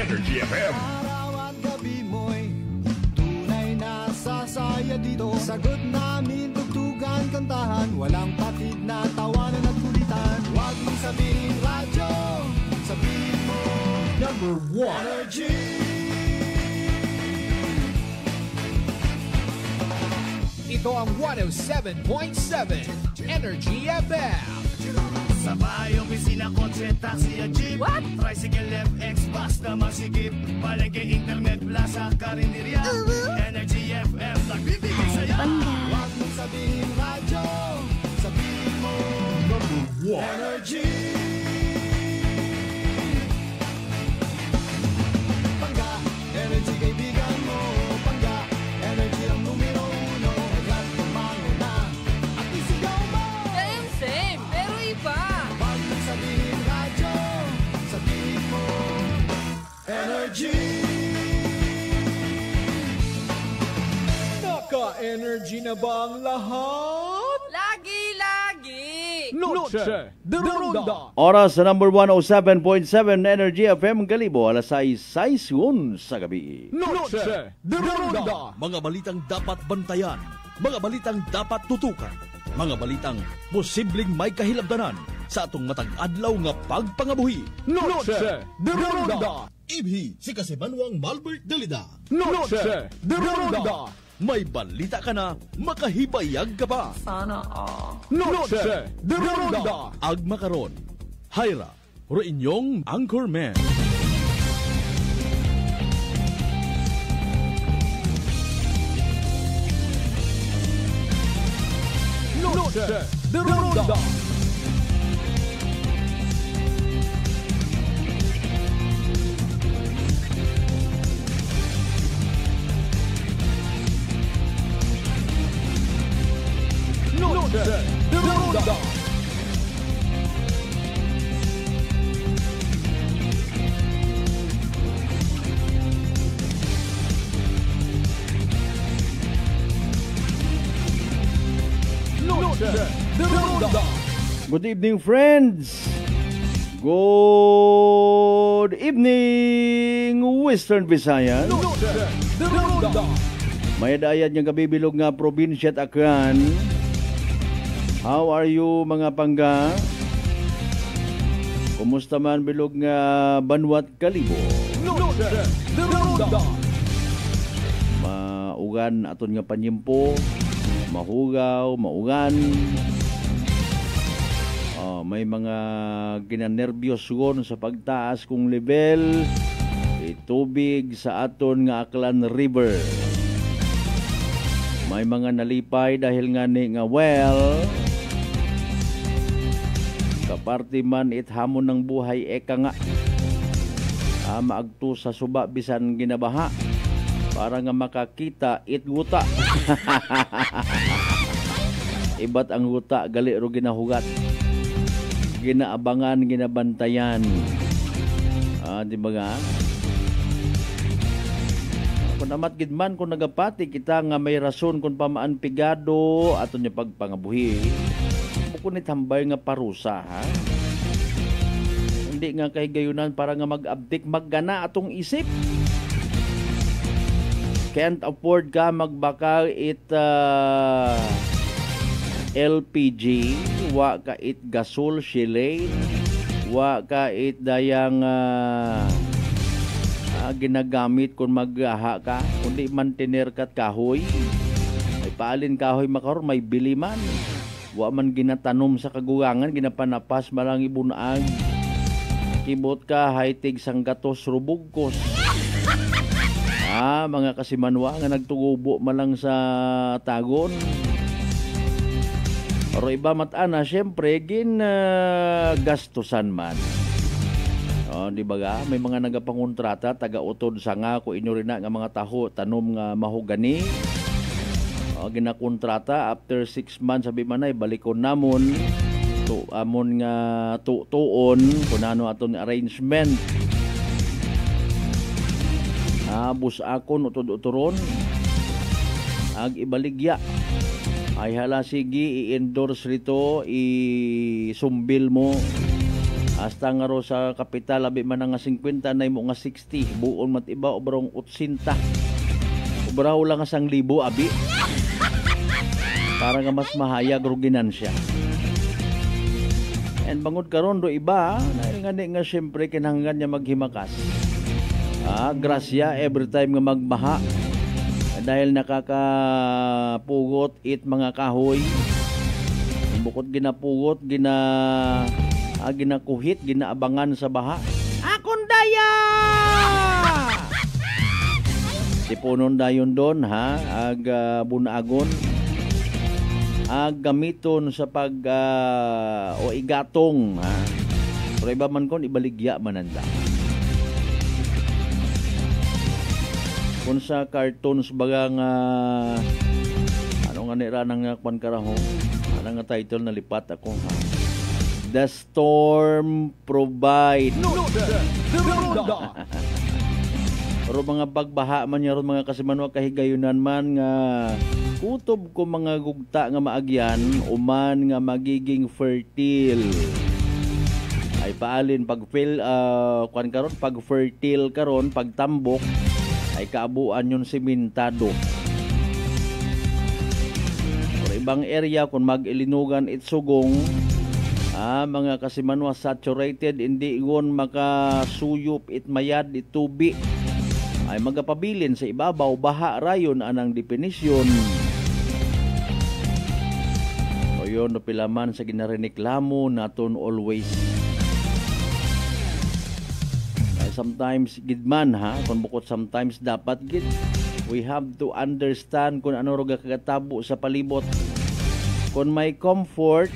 Energy FM. Araw at gabi mo'y tunay na sasaya dito. Sagot namin, tugtugan, kantahan, walang patid na tawanan at kulitan. Huwag mong sabihin radyo, sabihin mo number 1 Energy. Ito ang 107.7 Energy FM. Sa bahay, opisina, kotse, taxi at jeep. What? Tricycle, FX, bus na masikip. Palengke, internet, plaza, karinderya. Energy FM, nagbibigay saya. Huwag mong sabihin radyo, sabihin mo number 1 Energy. Pangga, energy kaibigan mo. Pangga, energy ang numero 1. Agad tumango na at isigaw mo. Same, pero iba. Huwag mong sabihin radyo, sabihin mo energy. Naka-energy na ba ang lahat? Lagi-lagi. Noche de Ronda. Oras sa number 107.7 Energy FM Kalibo, alas 6:06 sa gabi. Noche de Ronda. Mga balitang dapat bantayan, mga balitang dapat tutukan, mga balitang posibleng may kahilabdanan sa atong matag adlaw nga pagpangabuhi. Noche de Ronda. Ibhi si Kasimanwang Malbert Dalida. Noche de Ronda. May balita ka na, makahibayag ka pa. Sana all. Noche de Ronda. Agma karon, Hyra, ro inyong Anchorman. Noche de Ronda. Noche de Ronda. Noche de Ronda. Good evening, friends. Good evening, Western Visayas. Noche de Ronda. May dayat nga kabibilog nga probinsya at Aklan. How are you, mga pangga? Kumusta man bilog nga Banwat Kalibo? Noche de Ronda. Maugan aton nga panyimpo, mahugaw, maugan. May mga ginanerbyos gon sa pagtaas kong level tubig sa aton nga Aklan River. May mga nalipay dahil nga ni nga well kaparti man it hamon ng buhay eka nga maagto sa suba bisan ginabaha para nga makakita it guta. Ibat ang guta gali ro ginahugat, ginaabangan, ginabantayan. Di ba nga? Kung amat gidman kung nagapati kita nga may rason kung pamaan pigado aton niya pagpangabuhi. Kung itambay nga parusa, ha? Hindi nga kay gayunan para nga mag-abdik, maggana atong isip. Can't afford ka magbaka it LPG, wa ka it gasol silane, wa ka it dayang ginagamit kung mag-aha ka, kundi mantener kat kahoy. May paalin kahoy makaroon, may bili man. Wa man ginatanom sa kagugangan, ginapanapas malang ibunag. Kibot ka, haitig sang gatos rubugkos. Mga kasimanwa nga nagtugubo malang sa tagon. Pero iba matana, syempre, gastusan man. Di ba ga? May mga nagapangontrata, taga-utod sa nga, kung inyo rin na nga mga taho, tanom nga mahogani. Ginakontrata after 6 months sabi man ay balikon namon amon nga tuon kung ano aton arrangement bus akon utod-uturon ag ibaligya ay hala sige i-endorse rito isumbil mo Hasta nga ro sa kapital, abi man nga 50, na mo nga 60. Buon mat iba, obrong 80. Obraw lang nga 1,000, abi. Para nga mas mahayag ro ginansya. And bangod karon do iba, na nga siyempre kinahanglan niya maghimakas. Grasya every time nga magbaha. Dahil nakakapugot it mga kahoy. Bukod ginapugot, ginakuhit, ginaabangan sa baha. Akon daya! Tipunon dayon doon ha, bunagon. Gamiton sa o igatong ha. Pero iba man kon ibaligya mananda. Kung sa cartoons bagang ano nga nira nang kwan karaho, ano nga title na lipat ako ha. The Storm Provide. Pero mga pagbaha man yaron mga kasimanwa kahigayunan man nga kutob ko mga gugta nga maagyan uman nga magiging fertile. Ay paalin pag kwan karon, pag fertile karon, pag tambok ay kaabuan yung simentado. Pero ibang area kung mag-ilinugan itsugong mga kasimanwa saturated, hindi igon makasuyop itmayad itubi ay magapabilin sa ibabaw baha rayon anang definisyon. O yun no pilaman sa ginariniklamo naton always. Sometimes gidman ha, kung bukod sometimes dapat gid we have to understand kung ano ro kagatabo sa palibot. Kung may comfort,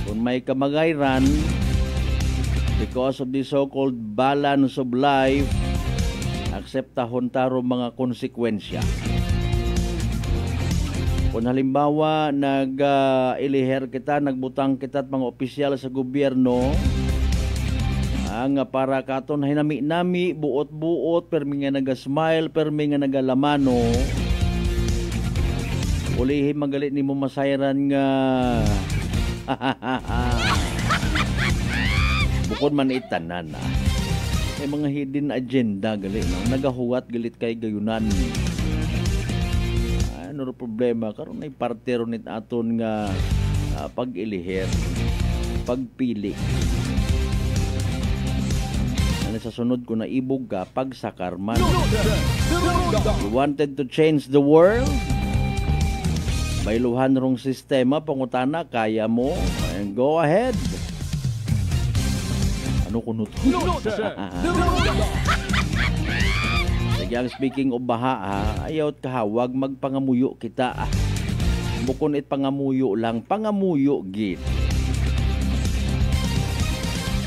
kung may kamagayran, because of the so-called balance of life, akseptahon taro mga konsekwensya. Kung halimbawa nag-iliher kita, nagbutang kita at mga opisyal sa gobyerno, ang para katon hinami-nami, buot-buot, permi nga naga-smile, permi nga nagalamano, ulihin magalit ni mo masayran nga bukod man itanan ay mga hidden agenda galit no? Nagahuwat galit kay gayunan. Ano ro problema karon ay parte ron nit aton nga pag-iliher, pagpili. Ano sa sunod ko na ibog ka pagsakar man. You wanted to change the world? Bailuhan rong sistema, pangutana, kaya mo, and go ahead. Ano kunot? Sige, ang speaking of baha, ayaw at kahawag, magpangamuyo kita. Bukon it pangamuyo lang, pangamuyo git.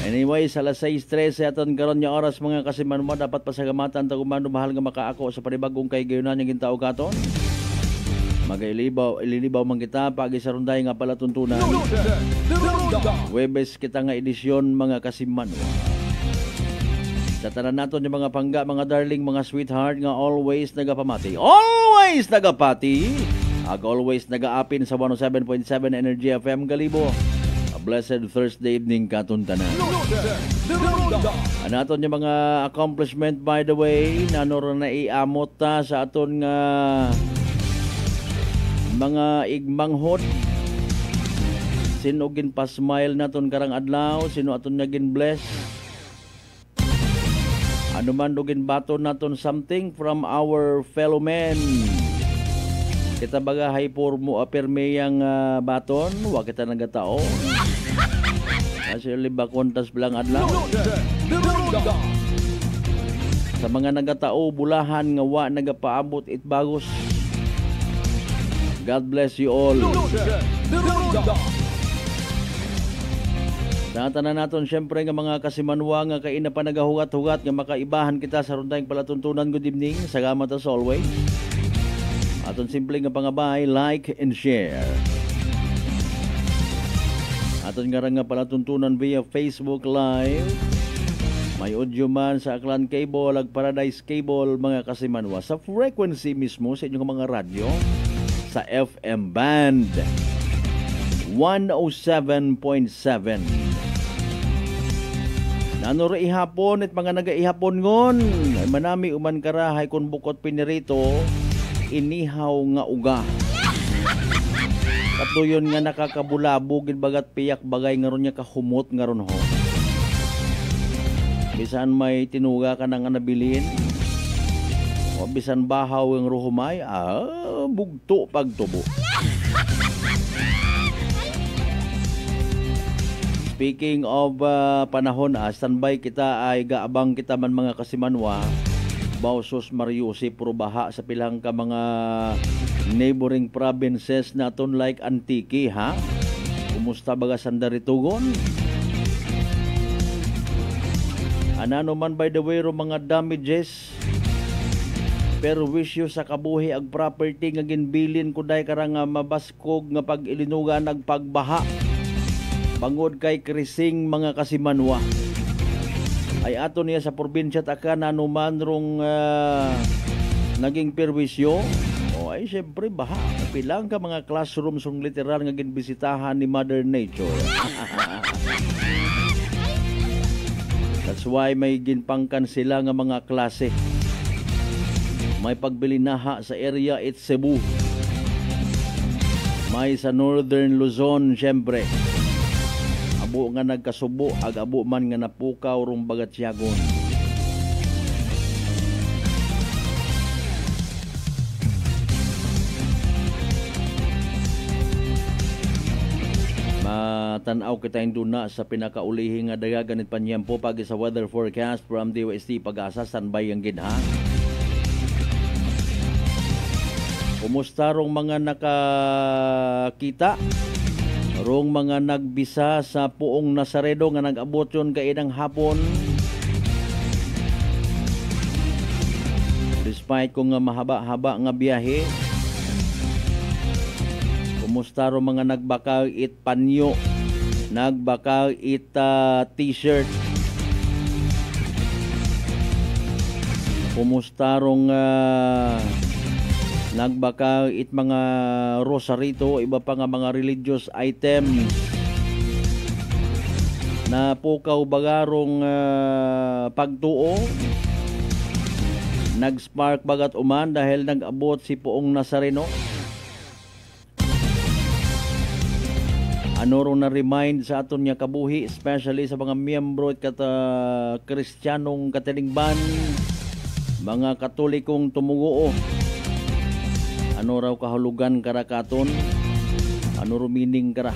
Anyway, sa alas 6:13 aton karon nga oras mga kasimanwa, dapat pasagamatan taguman mahal nga makaako sa panibagong kay gayunan nga gintaw katon. Ililibaw man kita pagi sa runday nga pala tuntunan. Webes kita nga edisyon mga kasimanwa. Sa tanan naton yung mga pangga, mga darling, mga sweetheart nga always nagapamati. Always nagapati. Always nagaapin sa 107.7 Energy FM Galibo. A blessed Thursday evening katon tanan. Anaton yung mga accomplishment by the way, nanoro na iamot ta sa aton nga mga igmanghot. Sino gin pa-smile naton karang adlaw, sino aton nga gin bless. Ano man dugin baton naton something from our fellow men. Kita baga hyper mo apermeyang baton, wa kita nagatao. Kasi liba kontas bilang adlaw. Sa mga nagatao bulahan nga wa nagapaabot it bagos. God bless you all. Sa tanan naton syempre nga mga kasimanwa nga kay na pa nagahugat-hugat nga makaibahan kita sa rundayng palatuntunan. Good evening. Salamat as always. Aton simple nga pangabay, like and share. Aton nga palatuntunan via Facebook Live. May audio man sa Aklan Cable, ag Paradise Cable mga kasimanwa. Sa frequency mismo sa inyong mga radyo. Sa FM band 107.7. Nanuro ihapon at mga nagaihapon ngon. Ay manami uman karahay kung bukot pinirito, inihaw nga uga. Katuyon nga nakakabulabog, bagat piyak bagay nga ron niya kahumot nga ron ho. Bisan may tinuga ka na nga nabilin, o bisan bahaw ang ruhumay, bugto pagtubo. Speaking of panahon, standby kita ay gaabang kita man mga kasimanwa. Bausos Mariusi puro baha sa pilang ka mga neighboring provinces naton like Antique, ha? Kumusta baga sandaritugon? Anano man by the way ro mga damages, pero wisyo sa kabuhi ag property nga ginbilin kuday karang mabaskog nga pag ilinuga nagpagbaha bangod kay krising mga kasimanwa. Ay ato niya sa probinsya taka na anuman rong naging perwisyo, o ay syempre baha. Pilang ka mga classrooms ng literal nga ginbisitahan ni Mother Nature. That's why may ginpangkan sila nga mga klase. May pagbilinaha sa area it Cebu. May sa Northern Luzon syempre. Abo nga nagkasubo, ag abo man nga napukaw rong Bagatyagon. Matanaw kita induna sa pinakaulihi nga dagaganit panyempo pagi sa weather forecast from DOST Pag-asa standby ang ginha. Kumusta rong mga nakakita? Rong mga nagbisa sa Puong Nazaredo nga nag-abot yun kainang hapon. Despite kung mahaba-haba nga biyahe. Kumusta rong mga nagbakal it panyo, nagbakal it t-shirt. Kumusta rong nagbakal it mga rosarito, iba pa nga mga religious items. Napukaw bagarong pagtuo. Nag-spark bagat uman dahil nag-abot si Puong Nazareno. Ano ron na-remind sa aton niya kabuhi, especially sa mga miyembro at Kristiyanong katilingban, mga Katolikong tumuguo. Ano raw kahulugan karakaton? Ano rumining kara?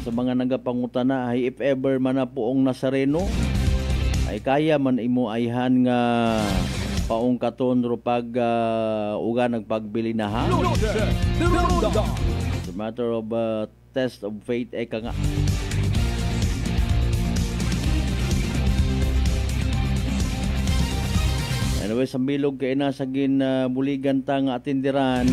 Sa mga nagapangutana ay if ever man na Puong Nazareno ay kaya man imo ayhan nga paong katon ro pag uga nagpagbili na ha. It's a matter of test of faith ka nga. Anyway, sa bilog kay nasa buligan ta nga atindiran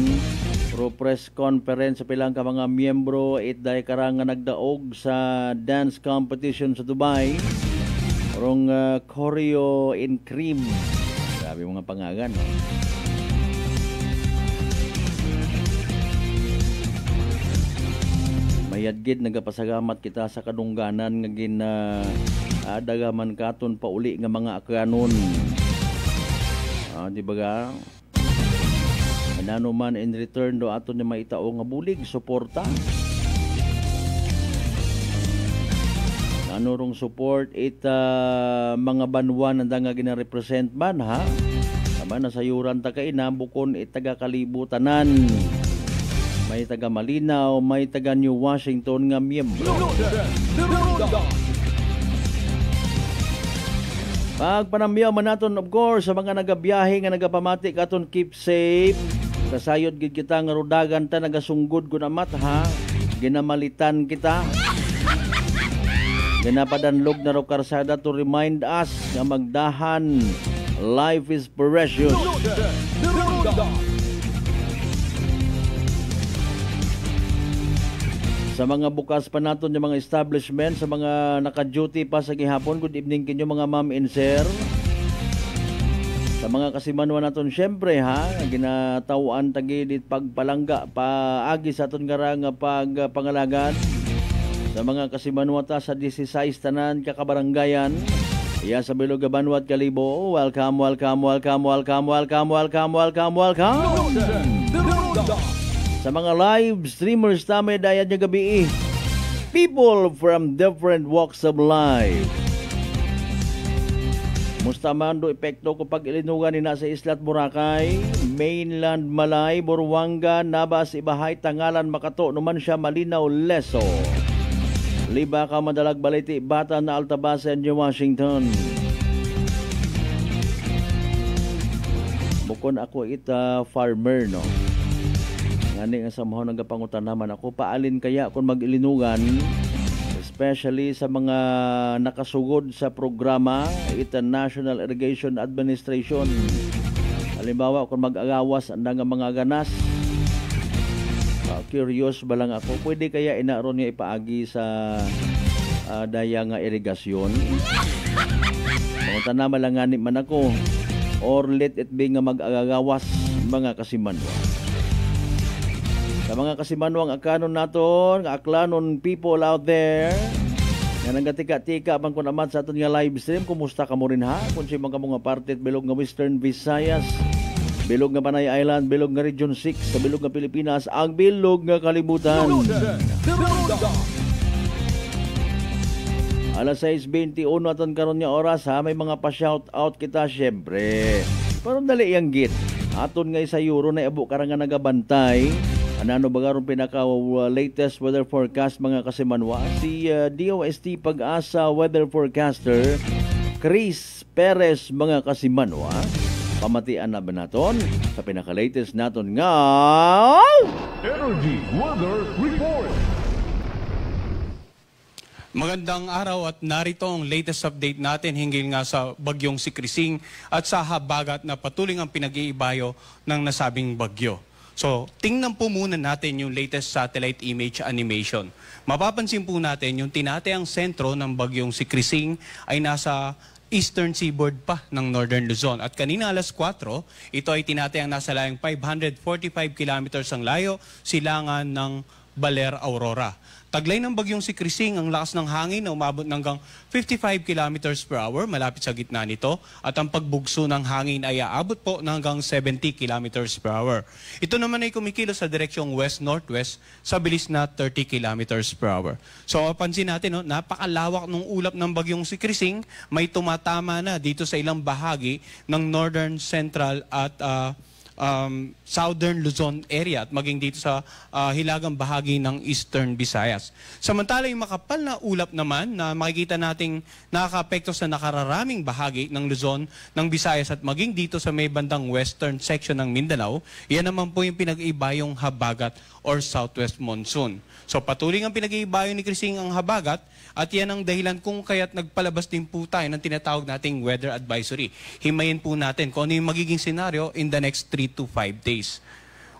pro press conference sa pilang ka mga miyembro itday karang nagdaog sa dance competition sa Dubai. Rong choreo in cream. Grabe mga pangagan. Mayadgid nagapasagamat kita sa kadungganan nga adagaman katon pauli nga mga akanon. Di ba ga? Ano man in return do aton ni maitao nga bulig suporta. Ano rong support mga banwan na nga gina-represent man ha. Tama na sayuran ta kay nabukon taga kalibutanan. May taga Malinaw, may taga New Washington nga miyembro. Pagpanamyaw man naton of course sa mga nagabiyahe nga nagapamati katon keep safe. Kasayod gid kita nga rudagan ta nagasunggod kun amat ha. Ginamalitan kita. Ginapadanlog na raw karsada to remind us nga magdahan. Life is precious. Sa mga bukas pa naton yung mga establishment, sa mga naka-duty pa sa gihapon, good evening kinyo mga ma'am and sir. Sa mga kasimanwa naton syempre ha, ginatawaan tagidit pagpalangga paagi sa aton nga pagpangalagan. Sa mga kasimanwata sa 16 tanan kakabaranggayan, iya sa Bilog Banwat Kalibo, welcome, welcome, welcome, welcome, welcome, welcome, welcome, welcome. Sa mga live streamers namin dayan niya gabi, people from different walks of life. Musta man do epekto ko pag ilinugan ni sa Islat Boracay, Mainland Malay, Buruanga, Nabas, Ibahay, Tangalan, Makato, numan siya Malinaw, Leso. Liba ka madalag baliti, Bata na Altabasa, New Washington. Bukon ako ita farmer, no? Ngani nga sa mahon nagapangutan naman ako, paalin kaya kung mag-ilinugan, especially sa mga nakasugod sa programa ita National Irrigation Administration. Halimbawa kung mag-agawas ang mga ganas, curious ba lang ako, pwede kaya inaron niya ipaagi sa daya nga irigasyon. Kung tanama lang nga man ako, or let it be nga mag-agawas mga kasimanwa. Sa mga kasimanwang akanon naton, aklanon people out there, nga nagatika-tika man ko naman sa aton nga live stream, kumusta ka mo rin ha? Kung siya mga mga parte at bilog nga Western Visayas, bilog nga Panay Island, bilog nga Region 6, sa bilog nga Pilipinas, ang bilog nga kalibutan. Alas 6:21 aton karon nga oras ha, may mga pa-shout out kita syempre. Pero dali yang git. Aton nga isa euro na iabo karang nga nagabantay. Ano ba garong pinaka latest weather forecast mga kasimanwa? Si DOST Pag-asa weather forecaster Chris Perez mga kasimanwa. Pamatian na ba naton sa pinaka-latest naton nga Energy Weather Report. Magandang araw at narito ang latest update natin hinggil nga sa bagyong si Krising at sa habagat na patuloy ang pinag-iibayo ng nasabing bagyo. So, tingnan po muna natin yung latest satellite image animation. Mapapansin po natin yung tinatayang sentro ng bagyong si Krising ay nasa eastern seaboard pa ng Northern Luzon. At kanina alas 4, ito ay tinatayang nasa layong 545 kilometers ang layo, silangan ng Baler, Aurora. Taglay ng bagyong si Krising ang lakas ng hangin na umabot ng hanggang 55 kilometers per hour malapit sa gitna nito at ang pagbugso ng hangin ay aabot po ng hanggang 70 kilometers per hour. Ito naman ay kumikilos sa direksyong west-northwest sa bilis na 30 kilometers per hour. So mapansin natin, no, napakalawak ng ulap ng bagyong si Krising, may tumatama na dito sa ilang bahagi ng northern, central at southern Luzon area at maging dito sa hilagang bahagi ng eastern Visayas. Samantala yung makapal na ulap naman na makikita nating nakaka-apekto sa nakararaming bahagi ng Luzon, ng Visayas at maging dito sa may bandang western section ng Mindanao, yan naman po yung pinag-iibayong habagat or southwest monsoon. So patuloy ang pinag-iibayo ni Krising ang habagat at yan ang dahilan kung kaya't nagpalabas din po tayo ng tinatawag nating weather advisory. Himayin po natin kung ano yung magiging senaryo in the next 3 to 5 days.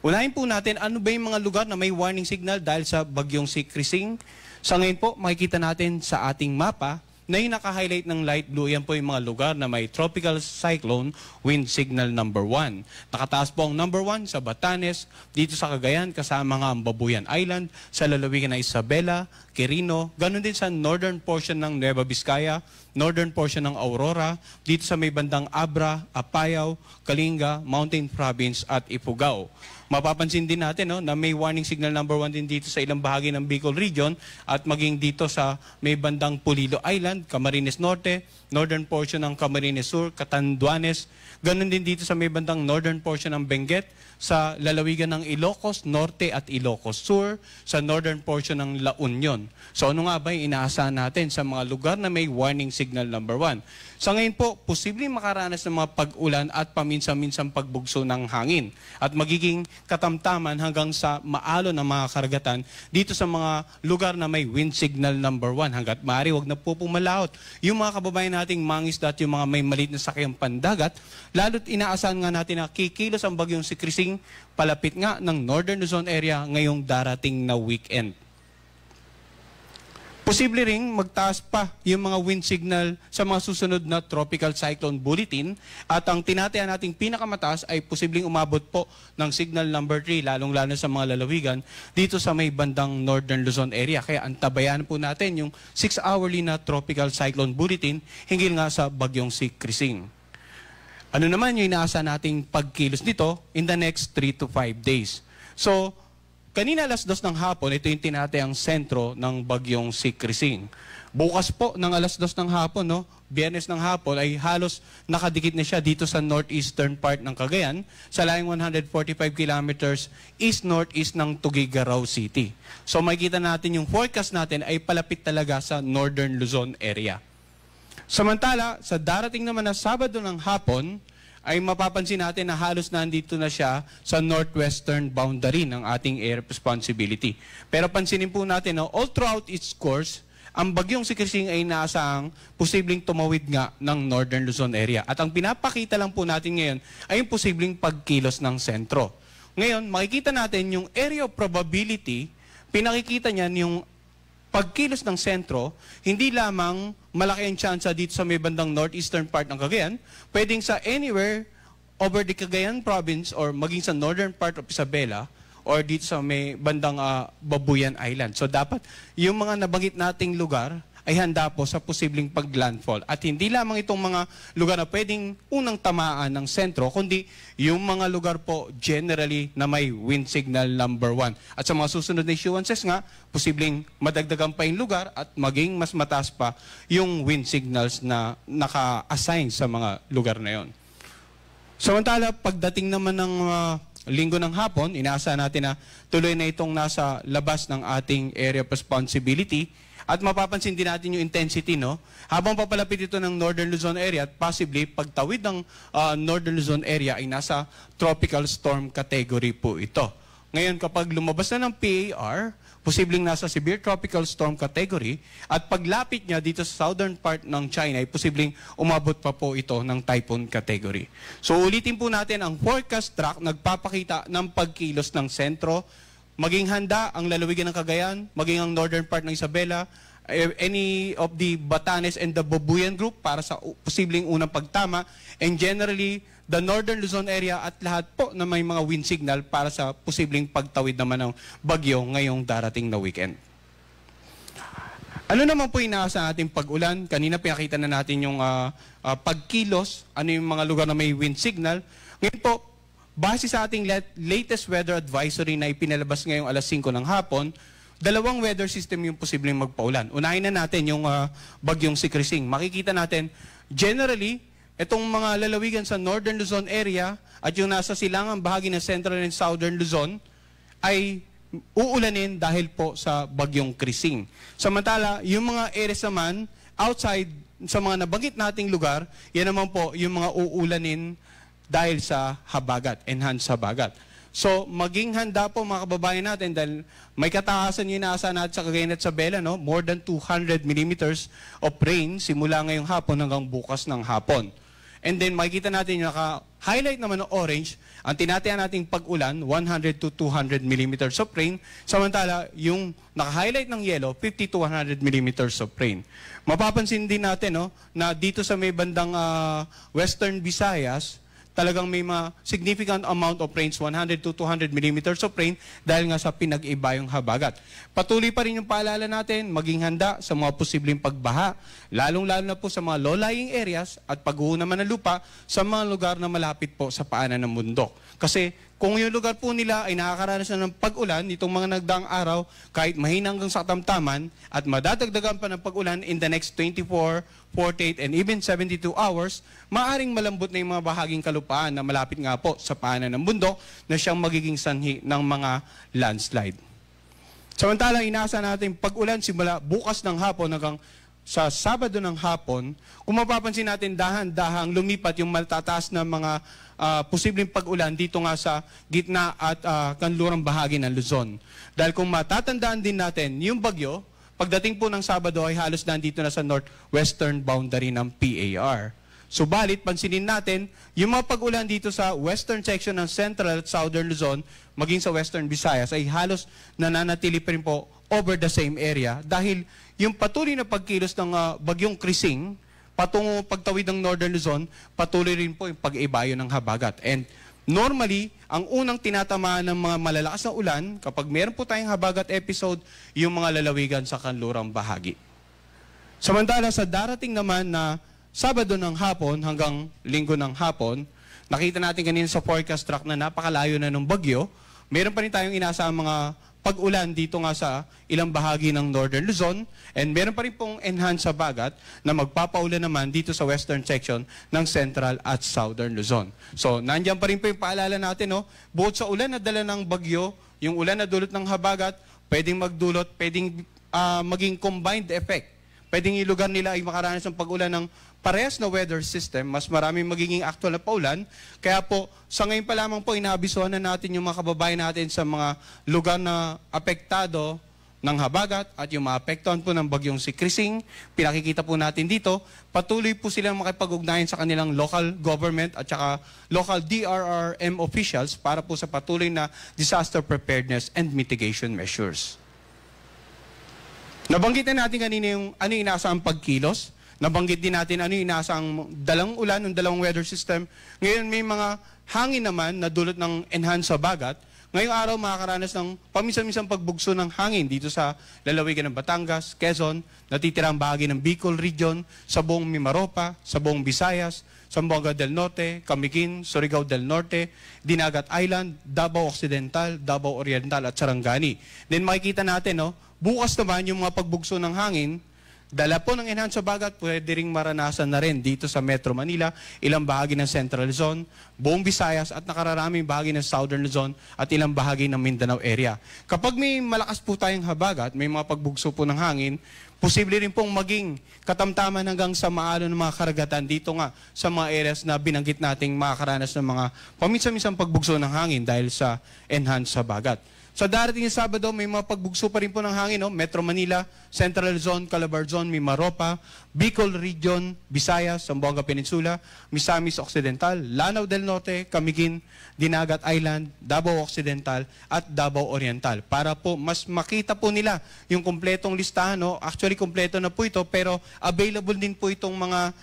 Unahin po natin ano ba yung mga lugar na may warning signal dahil sa bagyong si Krising. Sa ngayon po makikita natin sa ating mapa na yung naka-highlight ng light blue, yan po yung mga lugar na may tropical cyclone wind signal number 1. Nakataas po ang number 1 sa Batanes, dito sa Cagayan, kasama nga ang Babuyan Island, sa lalawigan ng Isabela, Quirino, ganun din sa northern portion ng Nueva Vizcaya, northern portion ng Aurora, dito sa may bandang Abra, Apayao, Kalinga, Mountain Province at Ifugao. Mapapansin din natin, no, na may warning signal number 1 din dito sa ilang bahagi ng Bicol Region at maging dito sa may bandang Pulido Island, Camarines Norte, northern portion ng Camarines Sur, Catanduanes, ganun din dito sa may bandang northern portion ng Benguet, sa lalawigan ng Ilocos Norte at Ilocos Sur, sa northern portion ng La Union. So ano nga ba yung inaasahan natin sa mga lugar na may warning signal number 1? Sa ngayon po, posibleng makaranas ng mga pag-ulan at paminsan-minsang pagbugso ng hangin at magiging katamtaman hanggang sa maalo ng mga karagatan dito sa mga lugar na may wind signal number 1. Hanggat maaari, wag na po pumalaot. Yung mga kababayan nating mangisda at yung mga may maliit na sakyang pandagat, lalo't inaasahan nga natin na kikilos ang bagyong si Krising palapit nga ng Northern Luzon area ngayong darating na weekend. Posible ring magtaas pa yung mga wind signal sa mga susunod na tropical cyclone bulletin at ang tinataya nating pinakamataas ay posibleng umabot po ng signal number 3 lalong-lalo sa mga lalawigan dito sa may bandang Northern Luzon area. Kaya antabayan po natin yung 6-hourly na tropical cyclone bulletin hinggil nga sa bagyong si Krising. Ano naman yung inaasahan nating pagkilos nito in the next 3 to 5 days? So, kanina alas 2 ng hapon, ito yung tinatayang sentro ng bagyong si Krising. Bukas po ng alas 2 ng hapon, no, Biyernes ng hapon, ay halos nakadikit na siya dito sa northeastern part ng Cagayan, sa layong 145 kilometers east-northeast ng Tuguegarao City. So makikita natin yung forecast natin ay palapit talaga sa northern Luzon area. Samantala, sa darating naman na Sabado ng hapon, ay mapapansin natin na halos nandito na siya sa northwestern boundary ng ating area of responsibility. Pero pansinin po natin, no, all throughout its course, ang bagyong si Krising ay nasaang posibleng tumawid nga ng northern Luzon area. At ang pinapakita lang po natin ngayon ay yung posibleng pagkilos ng sentro. Ngayon, makikita natin yung area of probability, pinakikita niyan yung pagkilos ng sentro, hindi lamang malaki ang tsansa dito sa may bandang northeastern part ng Cagayan, pwedeng sa anywhere over the Cagayan province or maging sa northern part of Isabela or dito sa may bandang Babuyan Island. So dapat yung mga nabanggit nating lugar ay handa po sa posibleng paglandfall. At hindi lamang itong mga lugar na pwedeng unang tamaan ng sentro, kundi yung mga lugar po generally na may wind signal number 1. At sa mga susunod na issuances nga, posibleng madagdagan pa yung lugar at maging mas mataas pa yung wind signals na naka-assign sa mga lugar na yon. Samantala, pagdating naman ng linggo ng hapon, inaasahan natin na tuloy na itong nasa labas ng ating area of responsibility. At mapapansin din natin yung intensity, no? Habang papalapit ito ng Northern Luzon area at possibly pagtawid ng Northern Luzon area ay nasa tropical storm category po ito. Ngayon, kapag lumabas na ng PAR, posibleng nasa severe tropical storm category at paglapit niya dito sa southern part ng China ay posibleng umabot pa po ito ng typhoon category. So ulitin po natin ang forecast track nagpapakita ng pagkilos ng sentro. Maging handa ang lalawigan ng Cagayan, maging ang northern part ng Isabela, any of the Batanes and the Babuyan group para sa posibleng unang pagtama, and generally the northern Luzon area at lahat po na may mga wind signal para sa posibleng pagtawid naman ng bagyo ngayong darating na weekend. Ano naman po inaasahan natin pag-ulan? Kanina pinakita na natin yung pagkilos, ano yung mga lugar na may wind signal. Ngayon po, base sa ating latest weather advisory na ipinalabas ngayong alas 5 ng hapon, dalawang weather system yung posibleng magpaulan. Unahin na natin yung bagyong si Krising. Makikita natin, generally, itong mga lalawigan sa Northern Luzon area at yung nasa silangang bahagi ng Central and Southern Luzon ay uulanin dahil po sa bagyong Krising. Samantala, yung mga areas naman outside sa mga nabanggit nating lugar, yan naman po yung mga uulanin dahil sa habagat, enhanced habagat. So, maging handa po mga kababayan natin dahil may kataasan yung inaasahan natin sa Cagayan at Isabela, no? More than 200 millimeters of rain simula ngayong hapon hanggang bukas ng hapon. And then, makikita natin yung naka-highlight naman ng orange, ang tinataya nating pag-ulan, 100 to 200 millimeters of rain. Samantala, yung naka-highlight ng yellow, 50 to 100 millimeters of rain. Mapapansin din natin, no, na dito sa may bandang Western Visayas, talagang may significant amount of rains, 100 to 200 millimeters of rain dahil nga sa pinag-iba yung habagat. Patuloy pa rin yung paalala natin, maging handa sa mga posibleng pagbaha, lalong-lalo na po sa mga low-lying areas at pag-uho naman ng lupa sa mga lugar na malapit po sa paanan ng bundok. Kasi kung yung lugar po nila ay nakakaranas na ng pag-ulan nitong mga nagdaang araw, kahit mahina hanggang sa katamtaman at madadagdagan pa ng pag-ulan in the next 24, 48, and even 72 hours, maaring malambot na yung mga bahaging kalupaan na malapit nga po sa paanan ng bundok na siyang magiging sanhi ng mga landslide. Samantala, inaasahan natin pag-ulan simula bukas ng hapon hanggang sa Sabado ng hapon. Kung mapapansin natin, dahan-dahang lumipat yung matataas na mga posibleng pag-ulan dito nga sa gitna at kanlurang bahagi ng Luzon. Dahil kung matatandaan din natin, yung bagyo, pagdating po ng Sabado ay halos nandito na sa northwestern boundary ng PAR. Subalit, pansinin natin, yung mga pag-ulan dito sa western section ng Central at Southern Luzon, maging sa Western Visayas, ay halos nananatili pa rin po over the same area dahil yung patuloy na pagkilos ng bagyong Krising, patungo pagtawid ng Northern Luzon, patuloy rin po yung pag-ibayo ng habagat. And normally, ang unang tinatamaan ng mga malalakas na ulan, kapag meron po tayong habagat episode, yung mga lalawigan sa kanlurang bahagi. Samantala sa darating naman na Sabado ng hapon hanggang Linggo ng hapon, nakita natin kanina sa forecast track na napakalayo na ng bagyo. Meron pa rin tayong inaasahang mga pag-ulan dito nga sa ilang bahagi ng Northern Luzon, and meron pa rin pong enhanced habagat na magpapaulan naman dito sa western section ng Central at Southern Luzon. So, nandiyan pa rin po yung paalala natin, no? Bukod sa ulan na dala ng bagyo, yung ulan na dulot ng habagat, pwedeng magdulot, pwedeng maging combined effect. Pwedeng yung lugar nila ay makaranas ng pag-ulan ng parehas na weather system, mas maraming magiging actual na paulan. Kaya po, sa ngayon pa lamang po, inaabisuhan na natin yung mga kababayan natin sa mga lugar na apektado ng habagat at yung maapektuhan po ng bagyong si Krising. Pinakikita po natin dito, patuloy po silang makipag-ugnayan sa kanilang local government at saka local DRRM officials para po sa patuloy na disaster preparedness and mitigation measures. Nabanggit na natin kanina yung ano yung inaasahang pagkilos. Nabanggit din natin ano yung inaasahang dalang ulan, ng dalawang weather system. Ngayon may mga hangin naman na dulot ng enhanced habagat. Ngayong araw makakaranas ng paminsan-minsang pagbugso ng hangin dito sa lalawigan ng Batangas, Quezon, natitirang bahagi ng Bicol Region, sa buong Mimaropa, sa buong Visayas, Zamboanga del Norte, Camiguin, Surigao del Norte, Dinagat Island, Davao Occidental, Davao Oriental at Sarangani. Then makikita natin, no, bukas naman yung mga pagbugso ng hangin, dala po ng enhanced habagat, pwede ring maranasan na rin dito sa Metro Manila, ilang bahagi ng Central Luzon, buong Visayas at nakararaming bahagi ng Southern Luzon at ilang bahagi ng Mindanao area. Kapag may malakas po tayong habagat, may mga pagbugso po ng hangin, posible rin pong maging katamtaman hanggang sa maalon ng mga karagatan dito nga sa mga areas na binanggit nating makakaranas ng mga paminsan-minsang pagbugso ng hangin dahil sa enhanced habagat. Sa darating na Sabado, may mga pagbugso pa rin po ng hangin, no? Metro Manila, Central Luzon, Calabar Zone, Mimaropa, Bicol Region, Visayas, Zamboanga Peninsula, Misamis Occidental, Lanao del Norte, Camiguin, Dinagat Island, Davao Occidental at Davao Oriental. Para po mas makita po nila yung kumpletong listahan, no? Actually, kumpleto na po ito, pero available din po itong mga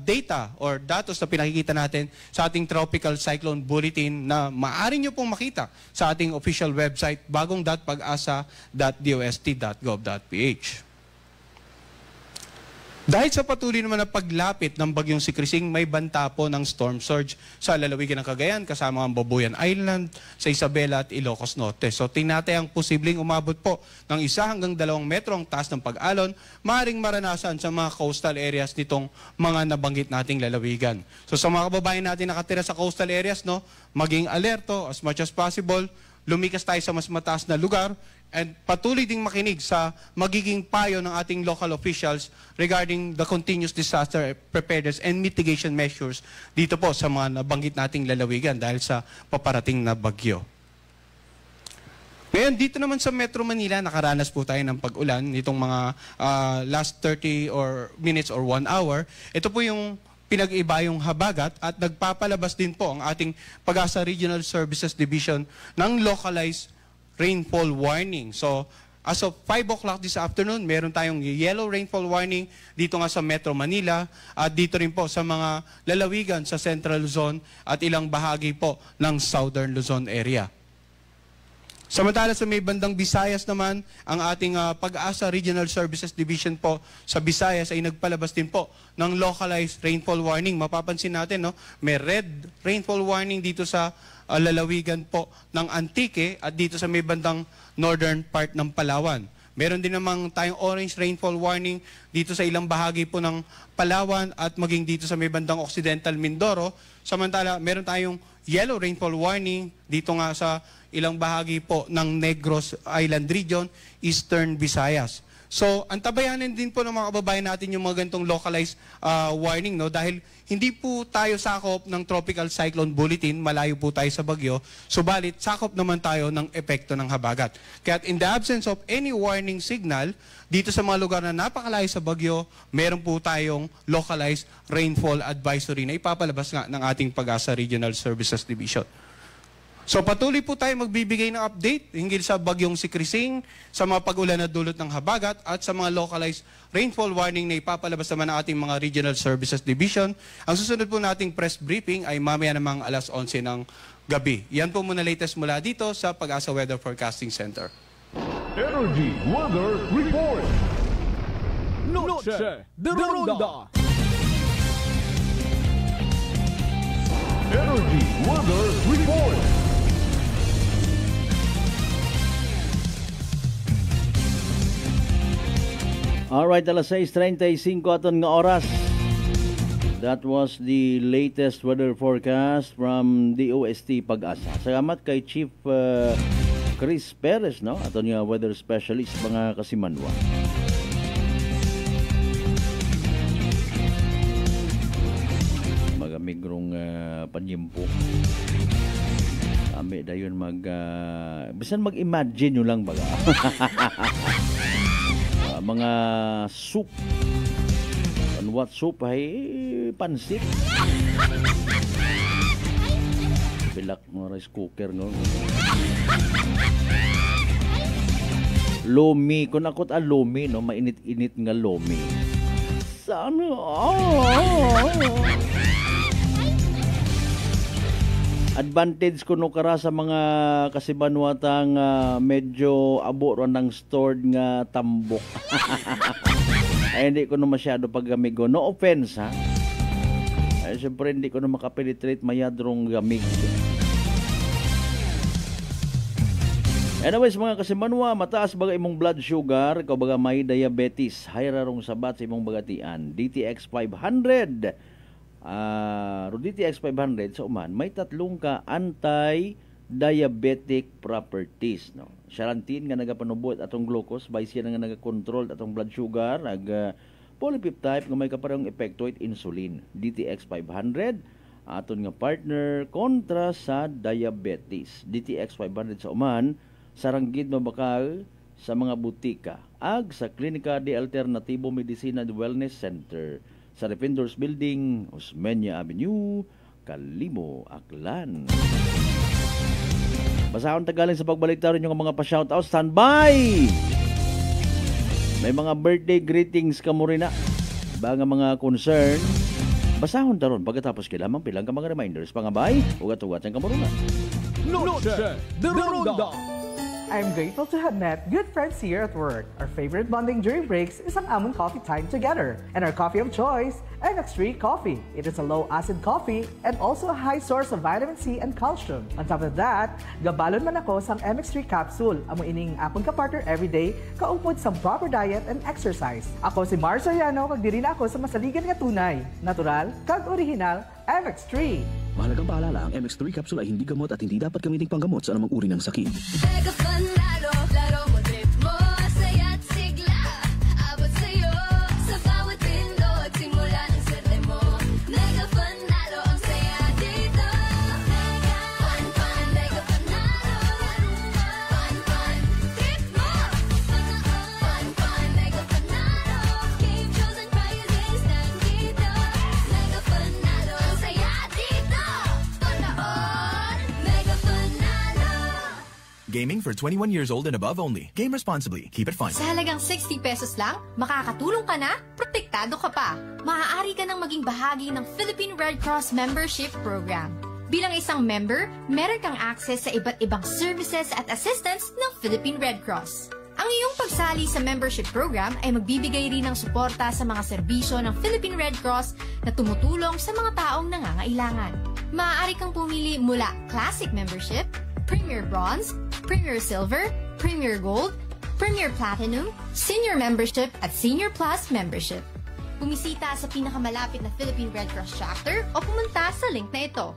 data or datos na pinakikita natin sa ating Tropical Cyclone Bulletin na maaari nyo pong makita sa ating official website bagong.pag-asa.dost.gov.ph. Dahil sa patuloy naman na paglapit ng bagyong si Krising, may banta po ng storm surge sa lalawigan ng Cagayan kasama ang Babuyan Island, sa Isabela at Ilocos Norte. So tinatayang posibleng umabot po ng 1 hanggang 2 metro ang taas ng pag-alon, maaaring maranasan sa mga coastal areas nitong mga nabanggit nating lalawigan. So sa mga kababayan natin nakatira sa coastal areas, no, maging alerto as much as possible, lumikas tayo sa mas mataas na lugar, and patuloy ding makinig sa magiging payo ng ating local officials regarding the continuous disaster preparedness and mitigation measures dito po sa mga nabanggit nating lalawigan dahil sa paparating na bagyo. Ngayon, dito naman sa Metro Manila, nakaranas po tayo ng pag-ulan nitong mga last 30 minutes or 1 hour. Ito po yung pinag-iba yung habagat at nagpapalabas din po ang ating Pag-asa Regional Services Division ng localized rainfall warning. So, as of 5 o'clock this afternoon, meron tayong yellow rainfall warning dito nga sa Metro Manila at dito rin po sa mga lalawigan sa Central Luzon at ilang bahagi po ng Southern Luzon area. Samantala sa may bandang Visayas naman, ang ating Pag-asa Regional Services Division po sa Visayas ay nagpalabas din po ng localized rainfall warning. Mapapansin natin, no, may red rainfall warning dito sa lalawigan po ng Antique at dito sa may bandang northern part ng Palawan. Meron din namang tayong orange rainfall warning dito sa ilang bahagi po ng Palawan at maging dito sa may bandang Occidental Mindoro. Samantala, meron tayong yellow rainfall warning dito nga sa ilang bahagi po ng Negros Island Region, Eastern Visayas. So, antabayanan din po ng mga kababayan natin yung mga ganitong localized warning, no? Dahil hindi po tayo sakop ng Tropical Cyclone Bulletin, malayo po tayo sa bagyo, subalit sakop naman tayo ng epekto ng habagat. Kaya in the absence of any warning signal, dito sa mga lugar na napakalayo sa bagyo, meron po tayong localized rainfall advisory na ipapalabas nga ng ating Pag-asa Regional Services Division. So patuloy po tayo magbibigay ng update hinggil sa bagyong si Krising, sa mga pag-ulan na dulot ng habagat at sa mga localized rainfall warning na ipapalabas naman ng ating mga Regional Services Division. Ang susunod po nating press briefing ay mamaya namang alas 11 ng gabi. Yan po muna latest mula dito sa Pag-asa Weather Forecasting Center. Energy Weather Report. Noche de Ronda. Energy Weather Report. Alright, alas 6:35 aton nga oras. That was the latest weather forecast from DOST Pag-asa. Salamat kay Chief Chris Perez, no? Aton nga weather specialist mga kasimanwa. Magamigrong panyimpo. Kami dayon bisan mag-imagine nyo lang baga. Mga soup. And what soup ay pansit. Bilak mo rice cooker no. Lomi, kung akot lomi no, mainit-init nga lomi. Sana advantage ko no kara sa mga kasibanwatang medyo abo ron ng stored nga tambok. Ay hindi ko no masyado pagamigo. No offense ha. Ay syempre hindi ko no makapenetrate mayadrong gamig. Anyways mga kasibanwa, mataas baga imong blood sugar, ikaw baga may diabetes, higher rong sabat sa imong bagatian. DTX 500. DTX 500 sa uman may tatlong ka anti-diabetic properties no. Xarantin nga nagapanubot atong glucose by siya nga nagakontrol atong blood sugar ag polypeptide nga may kaparehong epekto it insulin. DTX 500 aton nga partner kontra sa diabetes. DTX 500 sa uman saranggid mabakal sa mga butika ag sa Klinika de Alternativo Medicina and Wellness Center sa Defenders Building, Osmeña Avenue, Calimo, Aklan. Basahon tagaling sa pagbalik tayo yung mga pa-shoutout. Standby! May mga birthday greetings ka mo rin na. Ba nga mga concern. Basahon taron pagkatapos kailamang pilang ka mga reminders. Pangabay, ugat-ugat ang kamuruna. Noche de Ronda. I'm grateful to have met good friends here at work. Our favorite bonding during breaks is ang amon coffee time together. And our coffee of choice, MX3 Coffee. It is a low-acid coffee and also a high source of vitamin C and calcium. On top of that, gabalon man ako sang MX3 capsule. Amo ining akong kapartner everyday, kaupod sa proper diet and exercise. Ako si Mars Soriano, kag diri na ako sa masaligan nga tunay, natural, kag original, MX3. Mahalagang paalala, ang MX3 capsule ay hindi gamot at hindi dapat gamitin panggamot sa anumang uri ng sakit. Mega fun lalo, laro mo, trip mo, saya at sigla, abot sa'yo, sa bawat pindot, simula ng swerte mo. Mega fun lalo, ang saya dito. Mega fun, fun, mega fun lalo, fun, fun, trip mo, fun, fun, mega fun lalo, game shows and prizes nandito. Mega fun lalo, ang saya dito. Mega fun lalo. Gaming for 21 years old and above only. Game responsibly. Keep it fun. Sa halagang 60 pesos lang, makakatulong ka na, protektado ka pa. Maaari ka nang maging bahagi ng Philippine Red Cross Membership Program. Bilang isang member, meron kang access sa iba't ibang services at assistance ng Philippine Red Cross. Ang iyong pagsali sa membership program ay magbibigay rin ng suporta sa mga serbisyo ng Philippine Red Cross na tumutulong sa mga taong nangangailangan. Maaari kang pumili mula Classic Membership, Premier Bronze, Premier Silver, Premier Gold, Premier Platinum, Senior Membership at Senior Plus Membership. Bumisita sa pinakamalapit na Philippine Red Cross chapter o pumunta sa link na ito.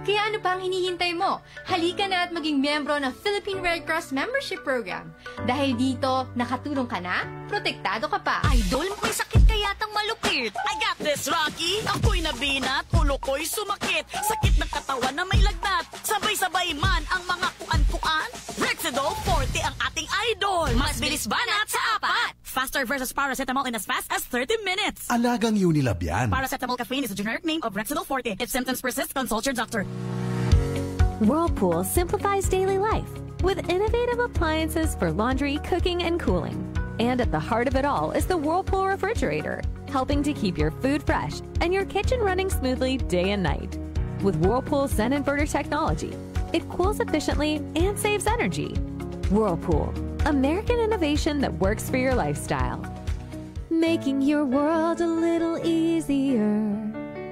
Kaya ano pa ang hinihintay mo? Halika na at maging miyembro ng Philippine Red Cross Membership Program. Dahil dito, nakatulong ka na, protektado ka pa. Idol, may sakit ka yatang malupit. I got this, Rocky. Ako'y nabinat, ulo ko'y sumakit. Sakit ng katawan na may lagnat. Sabay-sabay man ang mga kuan-kuan. Rexidol Forte ang ating idol. Mas bilis banat sa apat. Faster versus paracetamol in as fast as 30 minutes. Alagang Unilab yan. Paracetamol caffeine is a generic name of Rexidol Forte. If symptoms persist, consult your doctor. Whirlpool simplifies daily life with innovative appliances for laundry, cooking, and cooling. And at the heart of it all is the Whirlpool refrigerator, helping to keep your food fresh and your kitchen running smoothly day and night. With Whirlpool's Zen inverter technology, it cools efficiently and saves energy. Whirlpool, American innovation that works for your lifestyle. Making your world a little easier.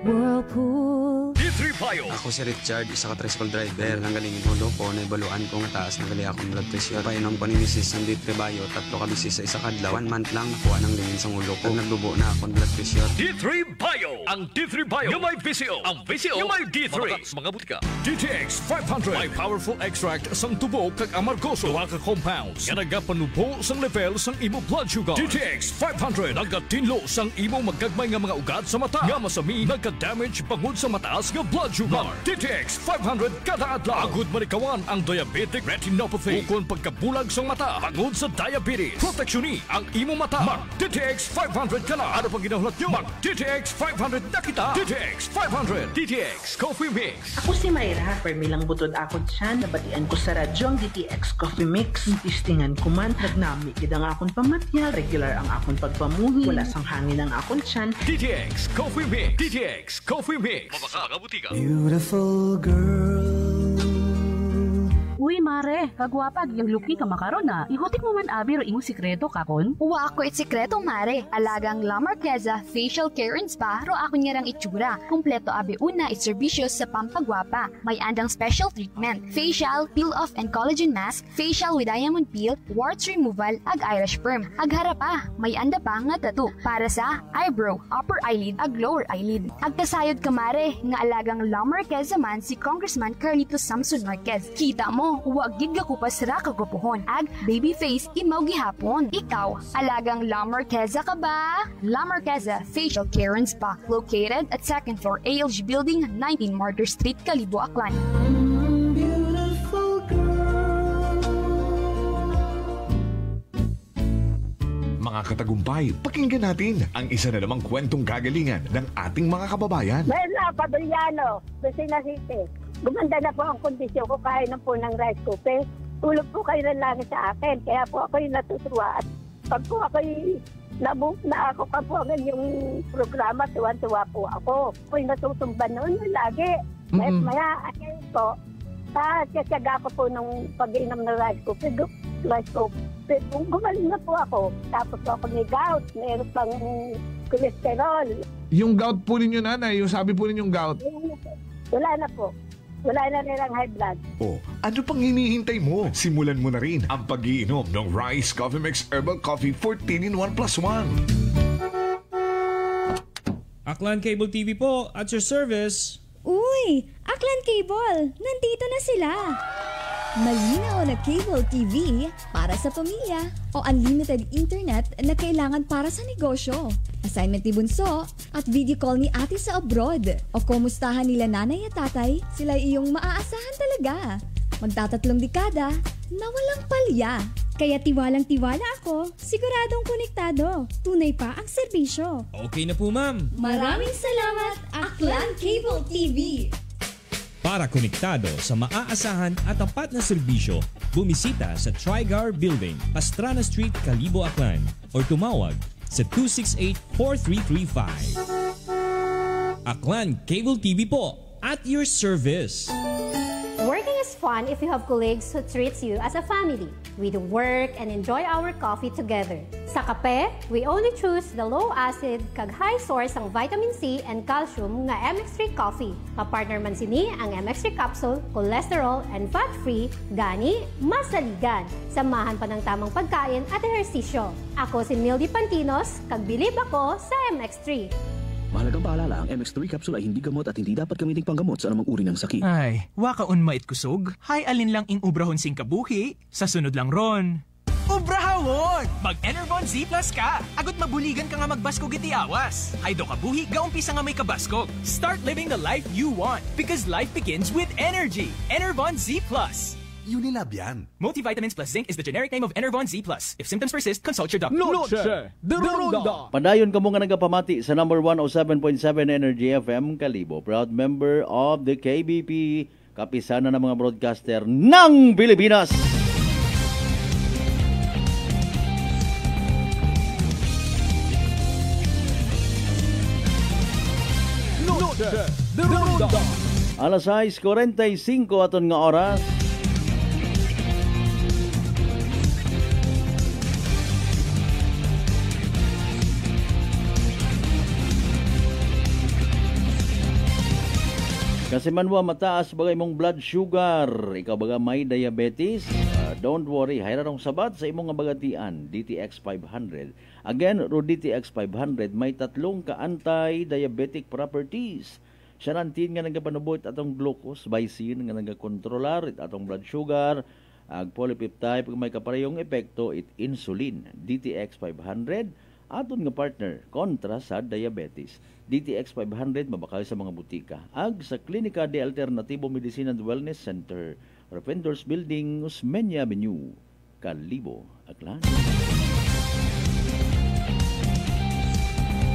Whirlpool. D3 Bio. Ako si Richard, isa ka tricycle driver. Nanggaling yung ulo ko, naibaluan ko nga taas, nagali akong blood pressure. Painom ko ni Mrs. ng D3 Bio, 3 ka bisis sa isa kadlaw. 1 month lang, nakuha ng lingin sa ulo ko. Nagdubo na akong blood pressure. D3 Bio. Ang D3 Bio yung may VCO. Ang VCO yung may D3. Mga butika. DTX 500. May powerful extract sang tubo kag amargoso. Duha ka compounds. Nga nagapanubo sang level sang imo blood sugar. DTX 500. Nagatinlo sang imo magkagmay nga mga ugat sa mata. Nga masami nagka-damage pangod sa mataas nga blood sugar. DTX 500 kada adlaw. Agud manikawan ang diabetic retinopathy. Ukon pagkabulag sang mata pangod sa diabetes. Proteksyon ang imo mata. Mag DTX 500 kana. Ano pang ginahulat nyo? Mag DTX 500 na kita. DTX 500. DTX Coffee Mix. Ako si Mayra. Permilang butod ako dyan. Nabatian ko sa radyo ang DTX Coffee Mix. Tistingan ko man. Nagnami kid ang akong pamatya. Regular ang akong pagpamuhi. Wala sang hangin ang akong tiyan. DTX Coffee Mix. DTX Coffee Mix. Mga butika. Beautiful girl. Uy, mare, kagwapag yung luki ka makaron na. Ihutik mo man abi ro imong sikreto kakon. Uwa ako it sikreto, mare. Alagang La Marqueza Facial Care and Spa ro ako niyarang itsura. Kompleto abi una it serbisyo sa pampagwapa. May andang special treatment. Facial, peel-off and collagen mask, facial with diamond peel, warts removal, ag eyelash perm. Ag harapa, may anda pa nga tattoo para sa eyebrow, upper eyelid, ag lower eyelid. Ag kasayod ka, mare, nga alagang La Marqueza man si Congressman Carlito Samson Marquez. Kita mo, huwag gigga ko pa sira kagupuhon. Ag baby face imaw gihapon. Ikaw, alagang La Marqueza ka ba? La Marqueza Facial Care and Spa, located at 2nd floor ALG Building, 19 Martyr Street, Kalibo, Aklan. Mga katagumpay, pakinggan natin ang isa na namang kwentong kagalingan ng ating mga kababayan. Merla Padriano, Lucena City. Gumanda na po ang kondisyon ko kaya na po ng rice cooker. Tulog po kayo ng langit sa akin. Kaya po ako'y natutuwa. At pag po ako'y nakakapapuagan yung programa, tuwan-tuwa po ako. Ako'y natutumba noon lagi. At maya, akin po, kasiyaga ko po nung pag-inom ng rice cooker. Gumaling na po ako. Tapos po ako may gout. Meron pang cholesterol. Yung gout po ninyo, nanay, yung sabi po ninyong gout. Wala na po. Wala na nilang high blood. Oh, ano pang hinihintay mo? Simulan mo na rin ang pag-iinom ng Rice Coffee Mix Herbal Coffee 14 in 1 plus 1. Aklan Cable TV po, at your service. Uy! Aklan Cable! Nandito na sila! Malinaw na cable TV para sa pamilya o unlimited internet na kailangan para sa negosyo. Assignment ni Bunso at video call ni ate sa abroad. O kumustahan nila nanay at tatay, sila iyong maaasahan talaga. Magtatatlong dekada na walang palya. Kaya tiwalang-tiwala ako, siguradong konektado. Tunay pa ang serbisyo. Okay na po, ma'am. Maraming salamat, Aklan Cable TV! Para konektado sa maaasahan at tapat na serbisyo, bumisita sa Trigar Building, Pastrana Street, Kalibo, Aklan o tumawag sa 268-4335. Aklan Cable TV po, at your service. Working is fun if you have colleagues who treats you as a family. We do work and enjoy our coffee together. Sa kape, we only choose the low-acid kag high source ang vitamin C and calcium nga MX3 coffee. Kapartner man sini ang MX3 capsule, cholesterol and fat-free, gani, masaligan. Samahan pa ng tamang pagkain at ehersisyo. Ako si Mildy Pantinos, kag bilib ako sa MX3. Mahalagang paalala, ang MX3 capsule ay hindi gamot at hindi dapat gamitin panggamot sa anumang uri ng sakit. Ay, wakaon mait kusog. Hay alin lang ing ubrahon sing kabuhi. Sa sunod lang ron. Ubrahawon! Mag-Enervon Z Plus ka! Agot mabuligan ka nga magbaskog iti awas. Hay do kabuhi, gaumpisa nga may kabaskog. Start living the life you want because life begins with energy. Enervon Z Plus. Unilab yan. Multivitamins plus zinc is the generic name of Enervon Z Plus. If symptoms persist, consult your doctor. Noche de Ronda. Padayon ka mo nga nagapamati sa number 107.7 Energy FM Kalibo. Proud member of the KBP, kapisana ng mga broadcaster ng Pilipinas. Noche de Ronda. Alas 6:45 aton nga oras. Kasi manwa mataas bagay mong blood sugar, ikaw baga may diabetes, don't worry, hayrarong sabat sa imong nga bagatian, DTX 500. Again, ro DTX 500 may tatlong ka-anti-diabetic properties. Siya nantin nga nagapanubot atong glucose, glycine nga nagakontrolar atong blood sugar, ag polypeptide pag may kaparehong epekto it insulin. DTX 500 aton nga partner kontra sa diabetes. DTX 500 mabakal sa mga butika. Ag sa Klinika de Alternativo Medicine and Wellness Center, Revendors Building, Osmeña Avenue, Kalibo, Aklan.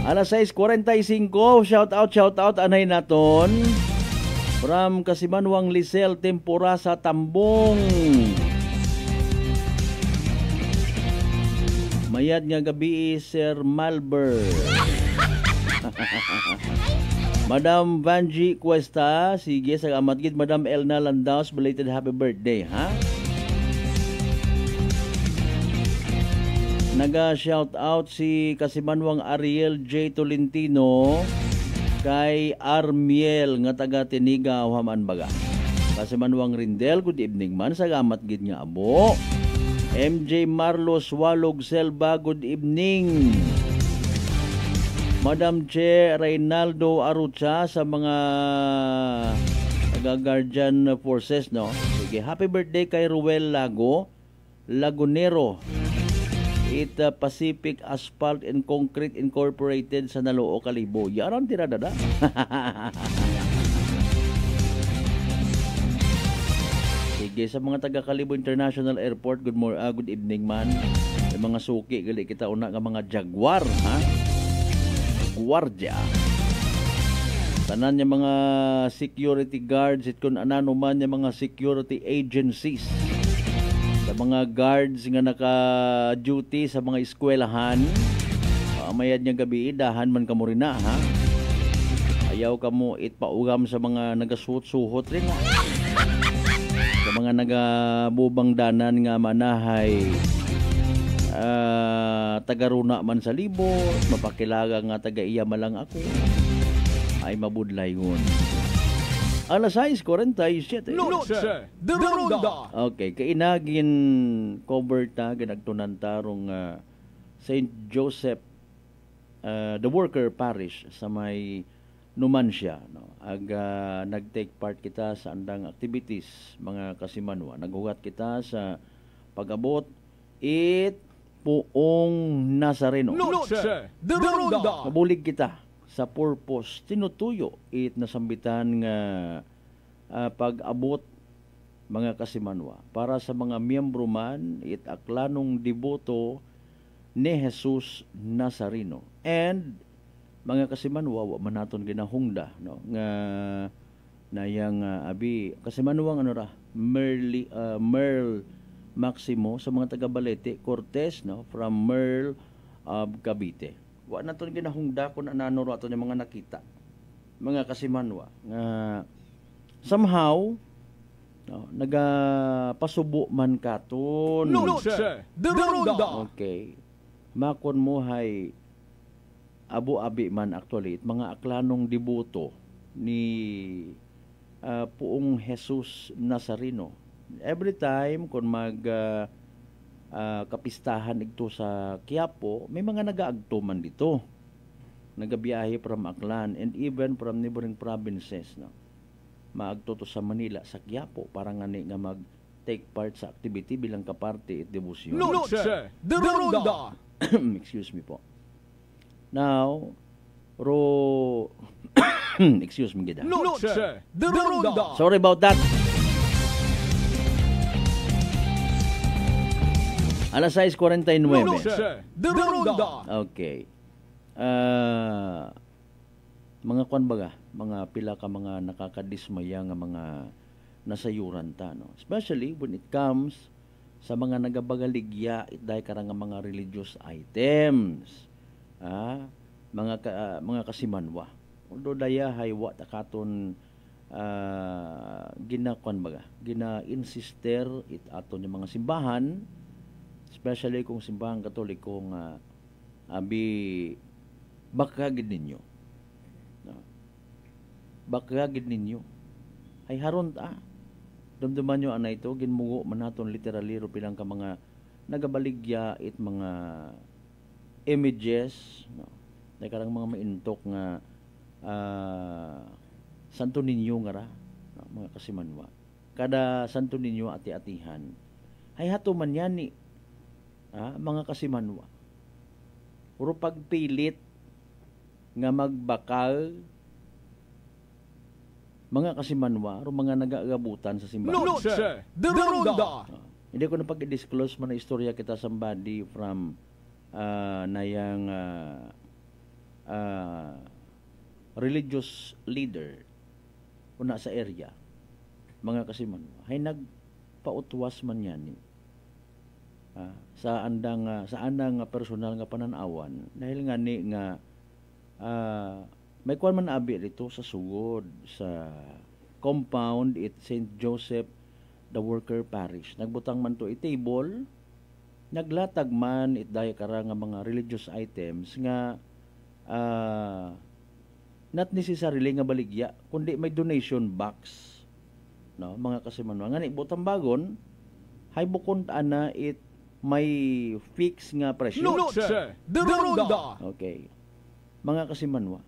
Alas 6:45, shout out anay naton from Kasimanwang Lisel Tempura sa Tambong. Mayad nga gabi Sir Malber. Madam Vanji Cuesta, sige sa amatgid. Madam Elna Landaus, belated happy birthday, ha? Naga-shout out si Kasimanwang Ariel J. Tolentino kay Armiel nga taga Tinigaw Haman Baga. Kasimanwang Rindel, good evening man sa amatgid nga abo. MJ Marlos Walog Selva, good evening. Madam Che Reynaldo Arucha sa mga taga-guardian forces, no? Sige, happy birthday kay Ruel Lagunero. Pacific Asphalt and Concrete Incorporated sa Naloo, Kalibo. Yaran tiradada. Sige, sa mga taga-Kalibo International Airport, good evening man. Sa mga suki, gali kita una nga mga Jaguar, ha? Guardia. Tanan niya mga security guards at kung anano man niya mga security agencies. Sa mga guards nga naka-duty sa mga eskwelahan, mayad niya gabi, dahan man kamo rin na, ha? Ayaw kamo itpaugam sa mga nagasuot-suhot rin, ha? Sa mga nagabubang danan nga manahay, tagaruna man sa libo, mapakilaga nga taga-iya malang ako, ay mabudlay ngun. Alas 6:47. Noche de Ronda. Okay, kainagin cover ta ginagtunan tarong St. Joseph the Worker Parish sa may Numancia, no? Nag-take part kita sa andang activities mga Kasimanwa. Naghugat kita sa pag-abot Puong Nazareno. Noche de Ronda. Mabulig kita sa purpose tinutuyo nasambitan nga pag-abot mga Kasimanwa para sa mga miyembro man aklanong deboto ni Jesus Nazareno. And mga Kasimanwa wa man naton ginahungda, no, nga nayang abi Kasimanwang ano ra Merl Maximo sa mga taga-Balete, Cortez, no, from Merl of Cavite. Wa na to ginahungda kung anano ato yung mga nakita. Mga Kasimanwa nga somehow no, nagapasubo man katon. Noche de Ronda. Okay. Makon mo hay abu-abi man actually mga aklanong deboto ni Puong Jesus Nazareno. Every time kung kapistahan ito sa Quiapo, may mga nagaagto man dito. nagabiyahe from Aklan and even from neighboring provinces, no? Maagto to sa Manila, sa Quiapo, para nga ni nga mag-take part sa activity bilang kaparte at debosyon. Noche de Ronda. Excuse me po. Now, excuse me gida. Noche de Ronda. Sorry about that. Alas 6:49. Noche de Ronda. Okay. Mga kwan baga, mga pila ka mga nakakadismaya nga mga nasayuran ta, no? Especially when it comes sa mga nagabagaligya itday karang mga religious items. Mga kasimanwa. Although daya haywa ta katon ginakwan baga, gina-insister it aton yung mga simbahan, especially kung simbahan Katoliko nga abi bakagid ninyo. No? Bakagid ninyo. Ay haron ta. Damdaman nyo anay ito, ginmugo man naton literally ro pilang ka mga nagabaligya it mga images, no? Na karang mga maintok nga Santo Niño nga ra, no? Mga kasimanwa. Kada Santo Niño ati-atihan. Ay hato man yan ni mga kasimanwa. Puro pagpilit nga magbakal mga kasimanwa o mga nagagabutan sa simbahan. Noche de Ronda. Hindi ko na pag-disclose man na istorya kita somebody from nayang religious leader una sa area, mga kasimanwa. Hay nagpautwas man yan sa andang personal nga pananawan dahil nga ni nga may kuan man abi dito sa sugod sa compound it St. Joseph the Worker Parish. Nagbutang man to table, naglatag man it daya kara nga mga religious items nga not necessarily nga baligya kundi may donation box, no, mga kasimanwa nga ni butang bagon hay bukod ana it may fix nga presyo. Noche de Ronda. Okay. Mga kasimanwa.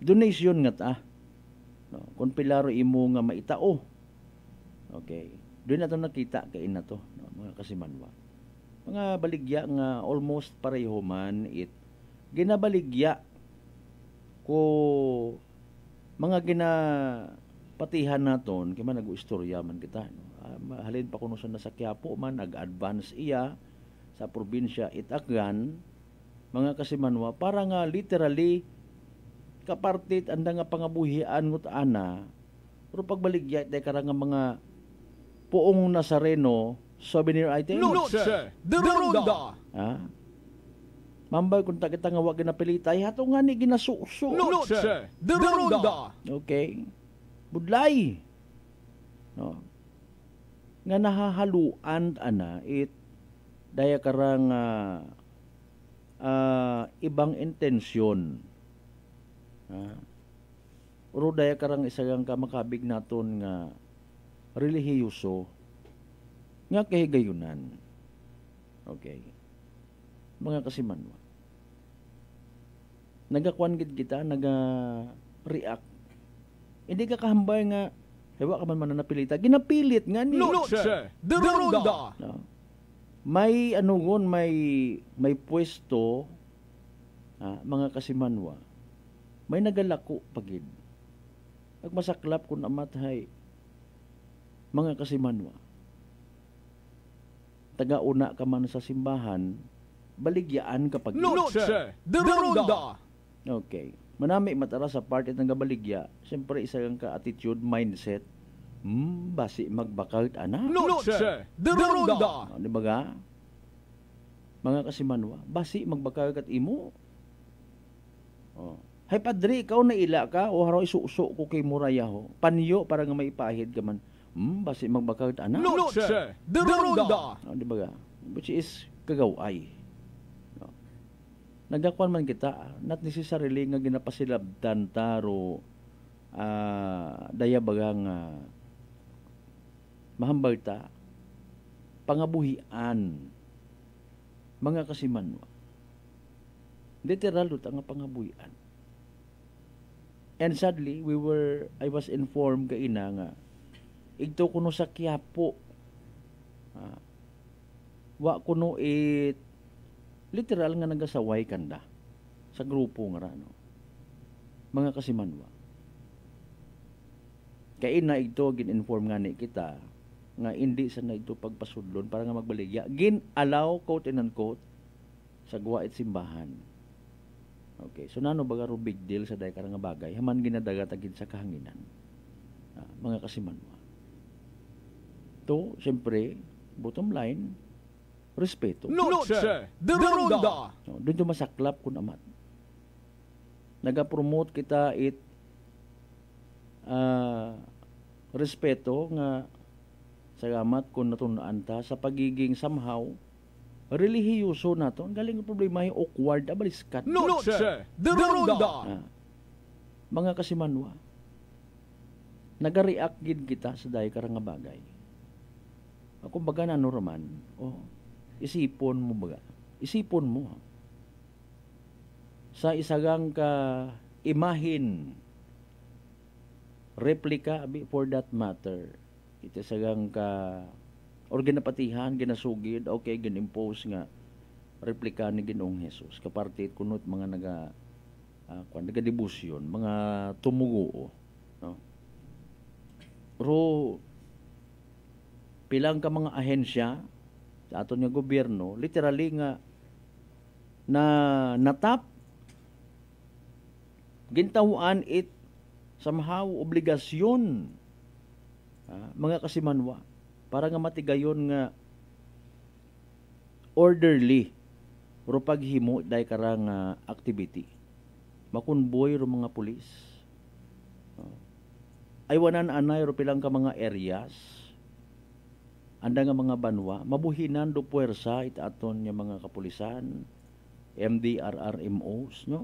Donation nga ta. No, kung pilaro imo nga maitao. Okay. Doon nato nakita kay na to, no, mga kasimanwa. Mga baligya nga almost pareho man it ginabaligya ko mga ginapatihan naton kay man nag-istorya man kita, no? Halin pa kuno sa nasa Quiapo man nag-advance iya sa probinsya Itagran, mga kasimanwa, para nga literally kapartit anda nga pangabuhian ngut ana pero pagbaligya tay karang mga puong Nazareno souvenir item. Noche de Ronda. Mambay kung kita nga wag ginapilitay hato nga ni ginasuso. Noche de Ronda. Okay. Budlay. No. Nga nahahaluan ana it daya karang ibang intensyon. Uro daya karang isagang kamakabig naton nga relihiyoso nga kahigayunan. Okay. Mga kasimanwa. Nagakuan gid kita, naga-react. Hindi ka kahambay nga hewa ka man napilita. Ginapilit nga ni. Noche de Ronda. No. May anugon, may pwesto, mga kasimanwa. May nagalako pagid. Nagmasaklap kung amathay. Mga kasimanwa. Taga-una ka man sa simbahan, baligyaan ka pagid. Noche de Ronda. Okay. Manami matara sa part ng gabaligya, siyempre isa kang ka-attitude, mindset, basi magbakal ana. Noche de Ronda. Di ba ga? Mga kasimanwa, basi magbakal kat imo. Hay padre, ikaw na ila ka, o haraw isuso ko kay Murayaho. Panyo para nga maipahid ka man. Basi magbakal kat ana. Noche de Ronda. Di ba ga? Which is kagaway. Nagakuan man kita, not necessarily nga ginapasilabdan taro daya bagang mahambal ta pangabuhian, mga kasimanwa. Literal lut ang pangabuyan. And sadly, I was informed kaina nga igto kuno sa Quiapo. Wa kuno literal nga nagasaway kanda sa grupo nga rano. Mga kasimanwa. Kaina igto gin-inform nga ni kita nga hindi sa na ito pagpasudlon para nga magbaligya. Gin-allow, quote and unquote, sa guwait simbahan. Okay, so nano baga ro big deal sa day karang nga bagay, haman ginadagatagin sa kahanginan. Mga kasimanwa. To, siyempre, bottom line, respeto. Noche de Ronda. So, doon yung masaklap kun amat. Nagapromote kita respeto nga salamat kung natunaan ta sa pagiging somehow relihiyoso nato. Ang galing problema yung awkward abaliskat. Noche de Ronda. Mga kasimanwa, nagareact gid kita sa dahi karang nga bagay. Ako baga na raman, isipon mo baga. Isipon mo. Sa isagang ka imahin, replika for that matter, ito sagang ka or ginapatihan, ginasugid, okay, ginimpose nga replika ni Ginoong Jesus. Kapartit kunot mga nagadibusyon, mga tumuguo. No? Pero pilang ka mga ahensya sa aton nga gobyerno, literally nga na natap gintahuan somehow obligasyon mga kasimanwa para nga matigayon nga orderly ro paghimo day karang activity makunboy ro mga pulis aywanan anay ro pilang ka mga areas anda nga mga banwa mabuhinan do puwersa itaton nga mga kapulisan MDRRMOs no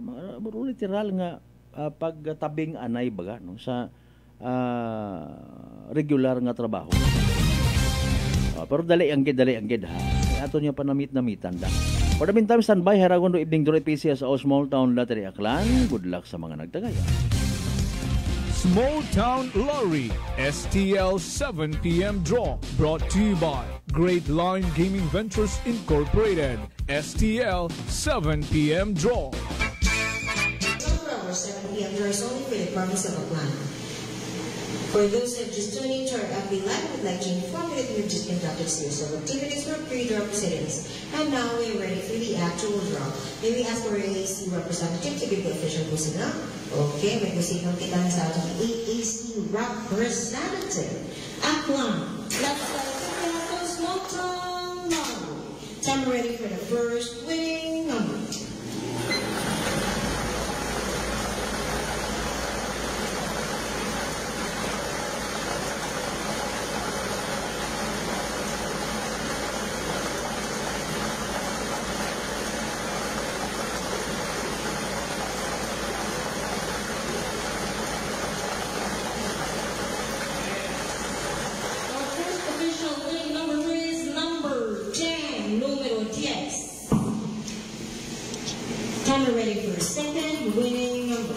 literal nga pagtabing anay baga no sa regular nga trabaho. Pero dali ang gid ha. Ato niya panamit-namitan da. For the meantime, standby haragon do evening draw PCS o Small Town Lottery Aklan. Good luck sa mga nagtagaya. Small Town Lottery STL 7 p.m. draw brought to you by Great Line Gaming Ventures Incorporated. STL 7 p.m. draw. 7 p.m. draw is only for the province of Aklan. For those who have just tuned in to our FB Live, we'd like to inform you that we've just conducted series of activities for pre-draw proceedings. And now we're ready for the actual draw. May we ask our AAC representative to give the official kusina? Okay, may kusinong kita sa atong AAC representative. Aklan, let's start the Small Town Lottery. Time ready for the first winning number. Ready for a second winning number.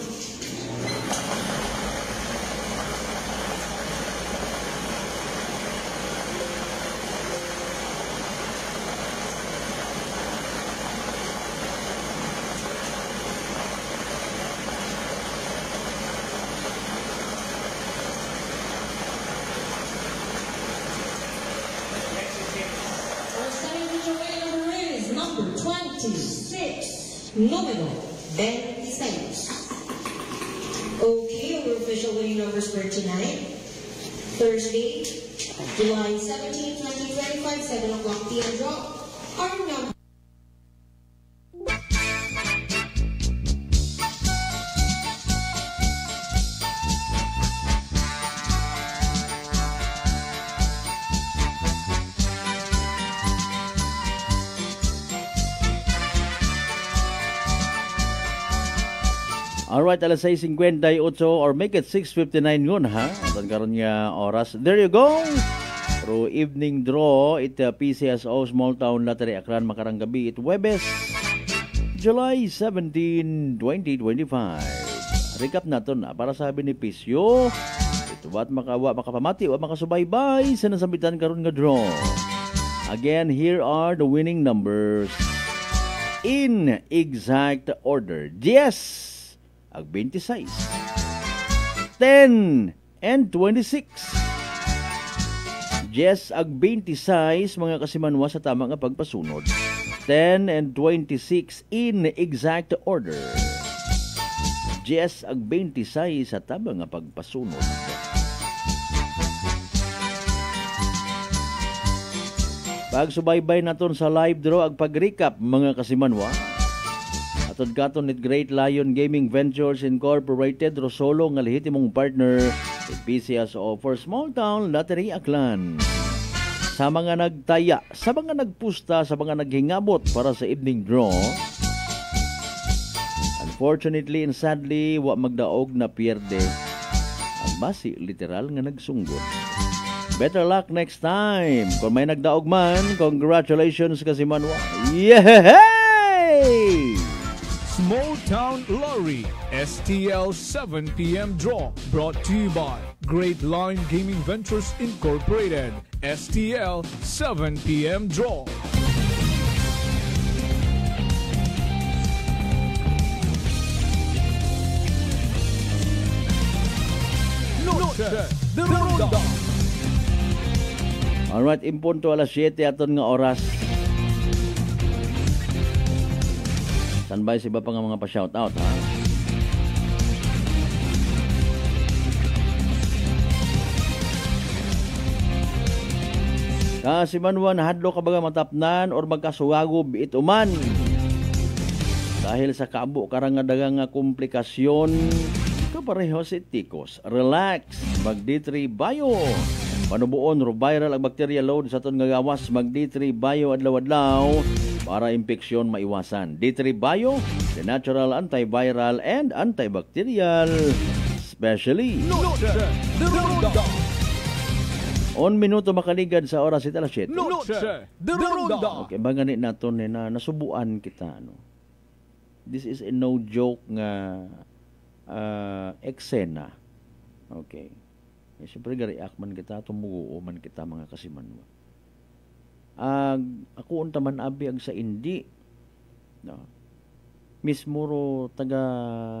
Our second winning number is number 26. Número 26. Okay, our official winning numbers for tonight. Thursday, July 17, 2025, 7 o'clock p.m. draw. Our number. Alright, alas 6:58 or make it 6:59 yun ha. At karon niya oras. There you go. Pro evening draw it PCSO Small Town Lottery Aklan makarang gabi it Huwebes July 17, 2025. Recap natin na para sa benepisyo. Ito ba't makapamati o makasubaybay sa nasambitan karon nga draw. Again, here are the winning numbers in exact order. 10 ag 26, 10 and 26. 10 ag 26 mga kasimanwa sa tama nga pagpasunod. 10 and 26 in exact order. 10 ag 26 sa tama nga pagpasunod. Pagsubaybay naton sa live draw ag pag-recap mga kasimanwa. Atod katon ni Great Lion Gaming Ventures Incorporated Rosolo nga lehitimong partner PCS for Small Town Lottery Aklan. Sa mga nagtaya, sa mga nagpusta, sa mga naghingabot para sa evening draw, unfortunately and sadly, wa magdaog na pierde. Ang basi, literal nga nagsunggod. Better luck next time. Kung may nagdaog man, congratulations kasi manwa. Yay! Small Town Lottery STL 7 p.m. draw brought to you by Great Line Gaming Ventures Incorporated. STL 7 p.m. draw. Noche de Ronda. Alright, impunto alas 7 aton nga oras. Standby si ba pa nga mga pa-shoutout, ha? Kasi manwan, hadlo ka baga matapnan or magkasuwago biit uman. Dahil sa kaabo karang nga dagang nga komplikasyon, kapareho si Tikos. Relax, mag D3 Bio. Panubuon, viral ang bacteria load sa aton nga gawas, mag D3 Bio adlaw-adlaw para impeksyon maiwasan. D3 Bio, the natural antiviral and antibacterial, especially on minuto makaligad sa oras ita alas 7. Okay, bangani naton na nasubuan kita, no. This is a no joke nga eksena. Okay. Siyempre gariak man kita, tumuguo man kita mga kasimanwa. Ako unta man abi ag sa indi, no, mismo ro taga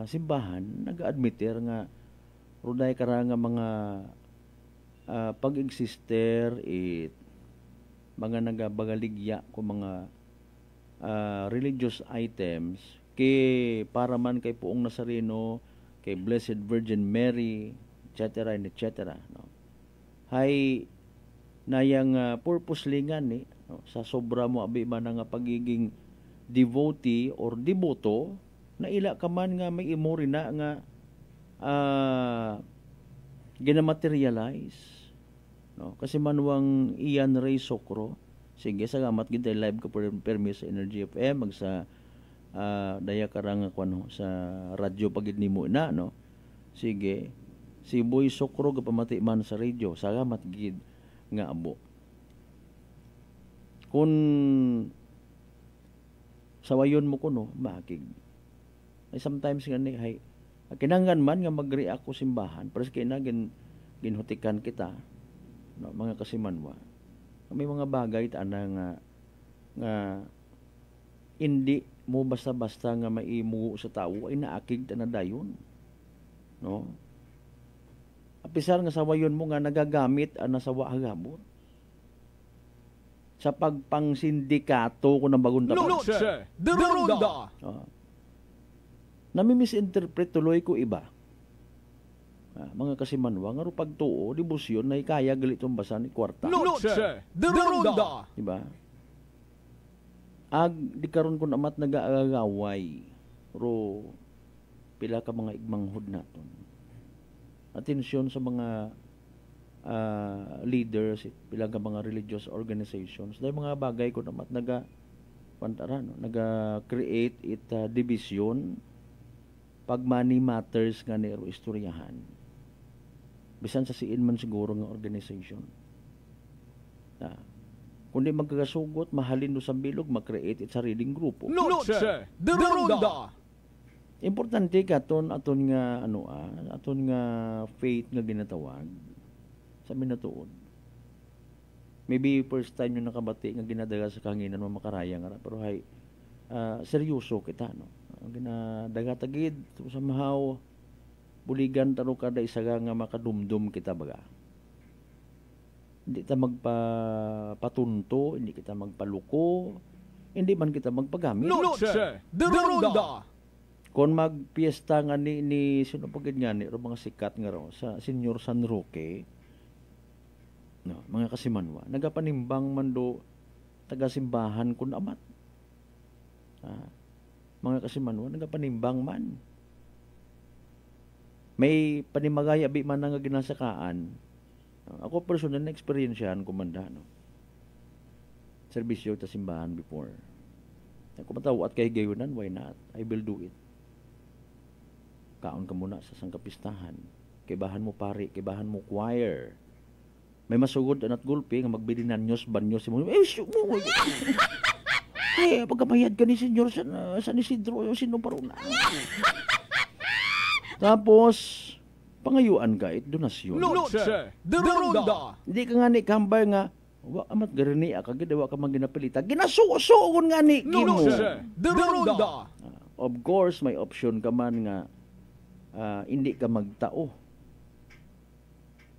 simbahan naga-admitter nga ruday kara nga mga pag-exister mga nagabagaligya ko mga religious items kay para man kay Puong Nazareno, kay Blessed Virgin Mary, etc. and etc. No? Hay nayang purpose lingan ni, no? Sa sobra mo abi man nga pagiging devotee or deboto na ila ka man nga may imori na nga ginamaterialize, no? Kasi manwang Ian Ray Socro, sige salamat gid live ko permis sa Energy FM mag sa daya karang kuno sa radyo pagid nimo na, no. Sige si Boy Socro gapamati man sa radio, salamat gid nga abo. Kung sawayon mo kuno makig ay sometimes nga ni hay kinanglan man nga mag-react ko simbahan pero kay na ginhutikan kita, no, mga kasimanwa. May mga bagay ana nga hindi mo basta-basta nga maimuo sa tao ay naakig ta na dayon, no. Apisar nga sawayon mo nga nagagamit ang nasawa hagabot sa pagpangsindikato ko ng bagong tapos. Noche de Ronda. Nami-misinterpret tuloy ko iba. Mga kasimanwa nga ro pagtuo debosyon na ikaya galitong basan ni kwarta. Noche de Ronda. Diba? Di karon ko namat nagaagaway ro pila ka mga igmanghod naton. Atensyon sa mga leaders, pila ka mga religious organizations. Dahil mga bagay ko namat naga-create division pag money matters nga nero istoryahan. Bisan sa siin man siguro nga organization. Kundi magkagasugot, mahalin do sa bilog, mag-create it sariling grupo. Noche de Ronda. Importante katon aton nga aton nga faith nga ginatawag sa minatuod. Maybe first time yung nakabati nga ginadaga sa kanginan mo makaraya nga pero hay seryoso kita no. Ginadaga tagid sa mahaw buligan taro kada isaga nga makadumdum kita baga. Hindi kita magpatunto, hindi kita magpaluko, hindi man kita magpagamit. Noche de Ronda. Kung magpiesta nga ni sino pagid nga ni mga sikat nga ro sa Senyor San Roque, no, mga kasimanwa, nagapanimbang man do taga-simbahan kun amat. Mga kasimanwa, nagapanimbang man. May panimagay abi man nga ginasakaan. Ako personal na experiencehan kumanda no. Serbisyo ta simbahan before. Ako matawat kay gayunan, why not? I will do it. Kaon ka muna sa sangkapistahan. Kibahan mo pari, kibahan mo choir. May masugod anat gulpi nga magbili na news banyos mo. Eh, pagkamayad ka ni Senyor San Isidro, sino paruna. Tapos pangayuan ka it donasyon. Noche de Ronda. Hindi ka nga ni kambay nga wa amat garani ka gid wa ka man ginapilita. Ginasusugon nga ni kimo. Noche de Ronda. Of course may option ka man nga hindi ka magtao.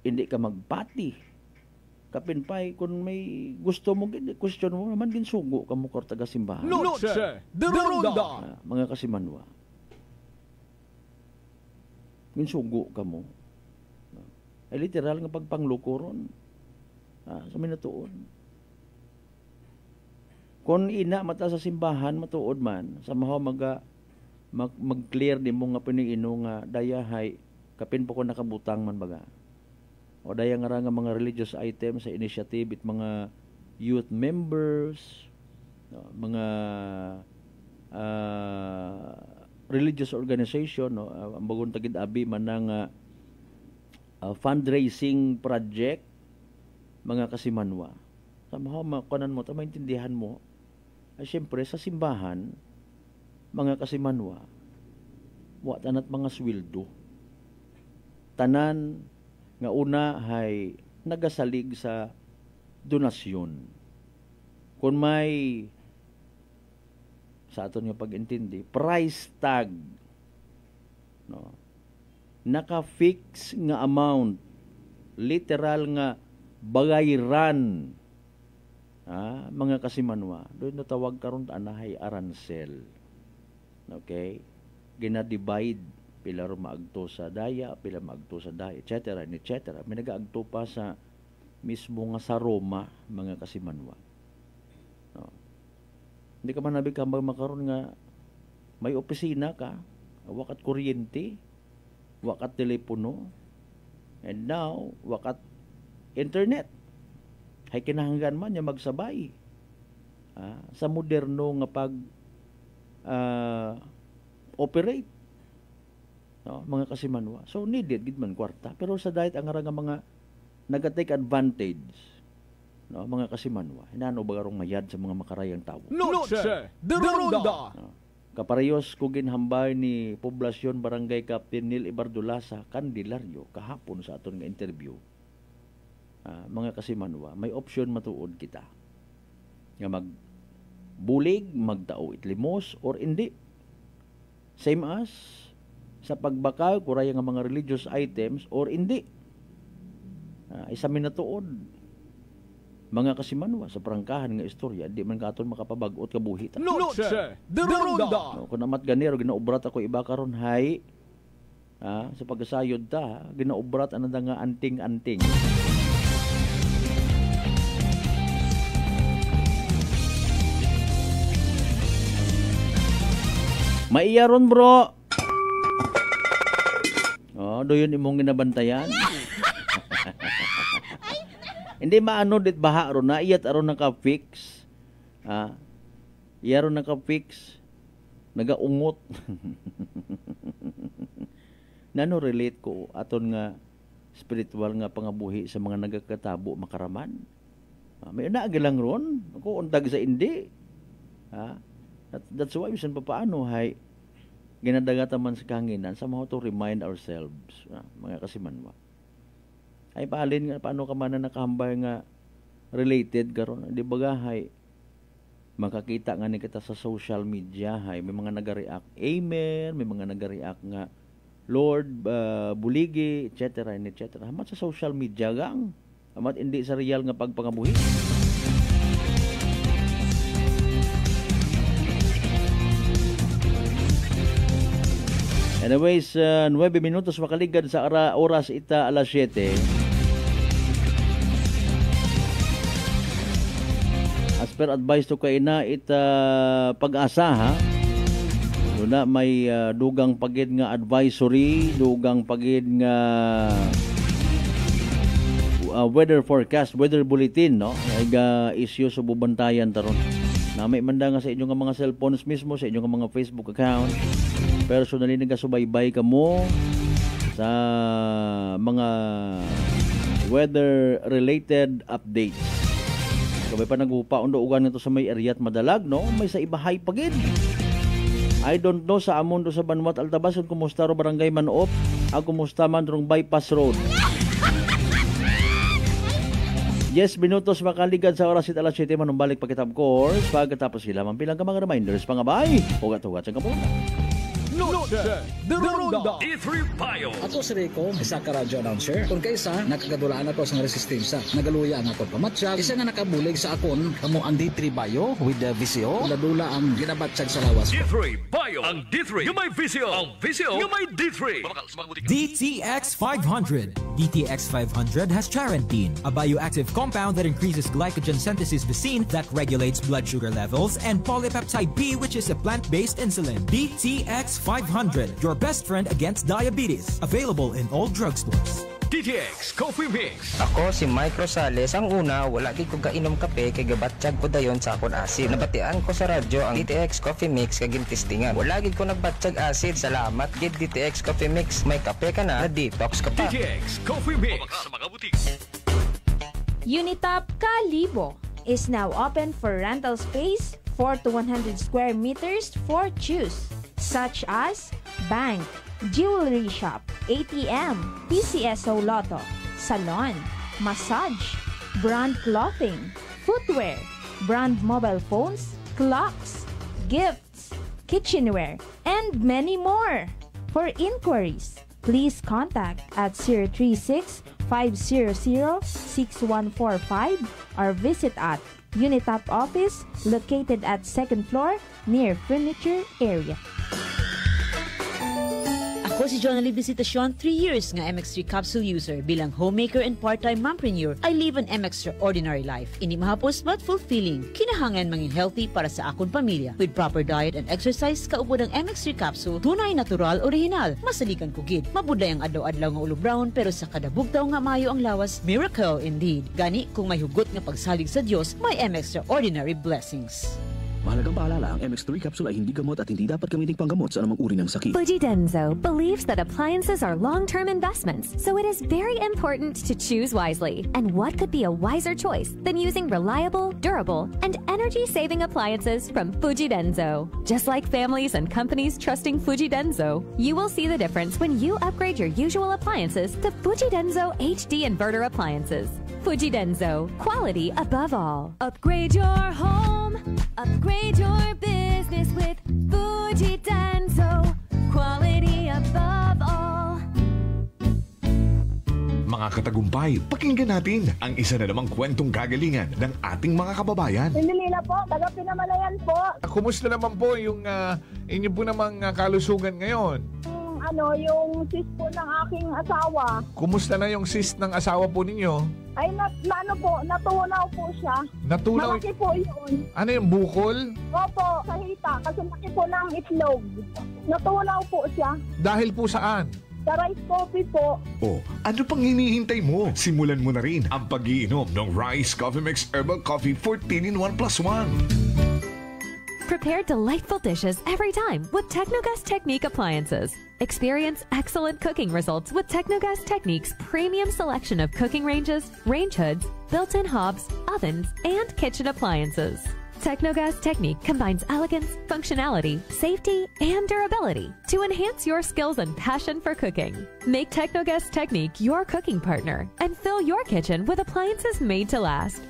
Hindi ka magpati. Kapinpay kung may gusto mo gid question mo man ginsugo ka mo kor taga simbahan. Noche de Ronda. Mga kasimanwa. Minsugo ka mo. Ay literal nga pagpanglukuron. Sa minatuon. Kung ina mata sa simbahan, matuod man, sa maho mag-clear din mo nga piniino nga dayahay, kapin po ko nakabutang man baga. O daya nga nga mga religious items sa initiative it mga youth members, mga religious organization no ang bagong tagid abi man nang fundraising project mga kasimanwa sa makunan mo ta maintindihan mo syempre sa simbahan mga kasimanwa wa tanat mga sweldo tanan nga una hay nagasalig sa donasyon kung may sa aton nga pag-intindi, price tag. No. Naka-fix nga amount. Literal nga bagayiran. Mga kasimanwa. Doon natawag karon anahay arancel. Okay? Gina-divide. Pila ro maagto sa daya, pila maagto sa daya, etc. etc. May nagaagto pa sa mismo nga sa Roma, mga kasimanwa. No. Hindi ka man nabigkambang makaroon nga may opisina ka, wakat kuryente, wakat telepono, and now, wakat internet. Hay kinahanggan man niya magsabay sa moderno nga operate. No, mga kasimanwa. So, needed, gid man kwarta. Pero sa diet, ang nga mga nag-take advantage no, mga kasimanwa. Hinano ba garong mayad sa mga makarayang tao? Noche de Ronda. Kaparehos ko ginhambay ni Poblasyon Barangay Captain Neil Ibardulasa Candelario kahapon sa aton nga interview. Mga kasimanwa, may option matuod kita. Nga magbulig, magtao itlimos or hindi. Same as sa pagbakaw, kuraya nga mga religious items or hindi. Isa minatuod. Mga kasimanwa sa prangkahan nga istorya, di man katon makapabagot kabuhit. Noche de Ronda. No, kung amat ganero, ginaubrat ako iba karon hay. Sa pagkasayod ta, ginaubrat ananda nga anting-anting. Maiyaron bro. Doon imong ginabantayan. Hindi maano dit baha ron na iyat aron naka-fix. Iyaron naka-fix. Nagaungot. Nano relate ko aton nga spiritual nga pangabuhi sa mga nagakatabo makaraman. May naagilang ron. Ako, undag sa hindi. That's why, bisan pa paano, ginadagatan man sa kahanginan, somehow to remind ourselves, mga kasimanwa. Ay, paalin nga, paano ka man na nakahambay nga related karon, di ba gahay, makakita nga ni kita sa social media, may mga nag-react, amen, may mga nag-react nga, Lord, buligi, etc., etc. Hamat sa social media gang, hamat hindi sa real nga pagpangabuhi. Anyways, 9 minutos makaligad sa oras ita alas 7. As per advice to kay na ita pag-asa ha. Luna may dugang pagid nga advisory, dugang pagid nga weather forecast, weather bulletin, no? Ay issue sa bubantayan taron. Na may manda nga sa inyong mga cellphones mismo, sa inyong mga Facebook account. Personally, nagasubaybay ka mo sa mga weather-related updates. Kabay pa naghupa, undo-ugan nito sa may area at madalag, no? May sa ibahay pagid. I don't know sa amon do sa Banwat Altabas, kumusta ro barangay Manop, kumusta man rong bypass road. Yes, minutos makaligad sa oras alas 7 manumbalik pa kita of course. Pagkatapos sila mampilang ka mga reminders pangabay. Hugat-hugat sa kapuna. The Ronda D3 Payo. Ato si Rico, isa ka radio announcer. Kung kaysa, nakagadulaan ako sa resistensya. Nagaluya ang ako pamatsyag. Isa nga nakabulig sa akon, kamo ang D3 Payo with the VCO. Ladula ang ginabatsyag sa lawas. D3 Payo. Ang D3 yung may VCO. Ang VCO yung may D3. DTX 500. DTX 500 has Charantine, a bioactive compound that increases glycogen synthesis Vicine that regulates blood sugar levels, and polypeptide B, which is a plant-based insulin. DTX 500, your best friend against diabetes. Available in all drugstores. DTX Coffee Mix. Ako si Mike Rosales. Ang una, wala gid ko kainom kape kay gabatsyag ko dayon sa akon acid. Nabatian ko sa radyo ang DTX Coffee Mix kay gintistingan. Wala gid ko nagbatsyag acid. Salamat gid DTX Coffee Mix. May kape ka na detox ka pa. DTX Coffee Mix sa mga butik. Unitop Kalibo is now open for rental space 4 to 100 square meters for choose, such as bank, jewelry shop, ATM, PCSO Lotto, salon, massage, brand clothing, footwear, brand mobile phones, clocks, gifts, kitchenware, and many more. For inquiries, please contact at 036-500-6145 or visit at Unitop office located at 2nd floor near furniture area. Ako si Jonali Visitacion, 3 years nga MX3 capsule user. Bilang homemaker and part-time mompreneur, I live an extraordinary life. Ini mahapos but fulfilling. Kinahangan mangin healthy para sa akong pamilya. With proper diet and exercise, kaupod ang MX3 capsule, tunay, natural, original. Masalikan ko gid. Mabuday ang adlaw-adlaw nga ulo brown, pero sa kada bugtaw nga mayo ang lawas, miracle indeed. Gani, kung may hugot nga pagsalig sa Dios, may extraordinary blessings. Mahalagang paalala, ang MX3 capsule ay hindi gamot at hindi dapat gamitin panggamot sa anumang uri ng sakit. Fujidenzo believes that appliances are long-term investments, so it is very important to choose wisely. And what could be a wiser choice than using reliable, durable, and energy-saving appliances from Fujidenzo? Just like families and companies trusting Fujidenzo, you will see the difference when you upgrade your usual appliances to Fujidenzo HD inverter appliances. Fujidenzo, quality above all. Upgrade your home, upgrade your business with Fujidenzo, quality above all. Mga katagumpay, pakinggan natin ang isa na namang kwentong kagalingan ng ating mga kababayan. Pinilila po, taga Pinamalayan po. Kumusta naman po yung inyo po namang kalusugan ngayon? Yung cyst po ng aking asawa. Kumusta na yung cyst ng asawa po ninyo? Ay, natunaw po siya. Natunaw? Malaki po yun. Ano yung bukol? Opo, sa hita. Kasi laki po ng itlog. Natunaw po siya. Dahil po saan? Sa rice coffee po. Oh, ano pang hinihintay mo? Simulan mo na rin ang pag-iinom ng Rice Coffee Mix Herbal Coffee 14 in 1+1. Prepare delightful dishes every time with Technogas Technique appliances. Experience excellent cooking results with Technogas Technique's premium selection of cooking ranges, range hoods, built-in hobs, ovens, and kitchen appliances. Technogas Technique combines elegance, functionality, safety, and durability to enhance your skills and passion for cooking. Make Technogas Technique your cooking partner and fill your kitchen with appliances made to last.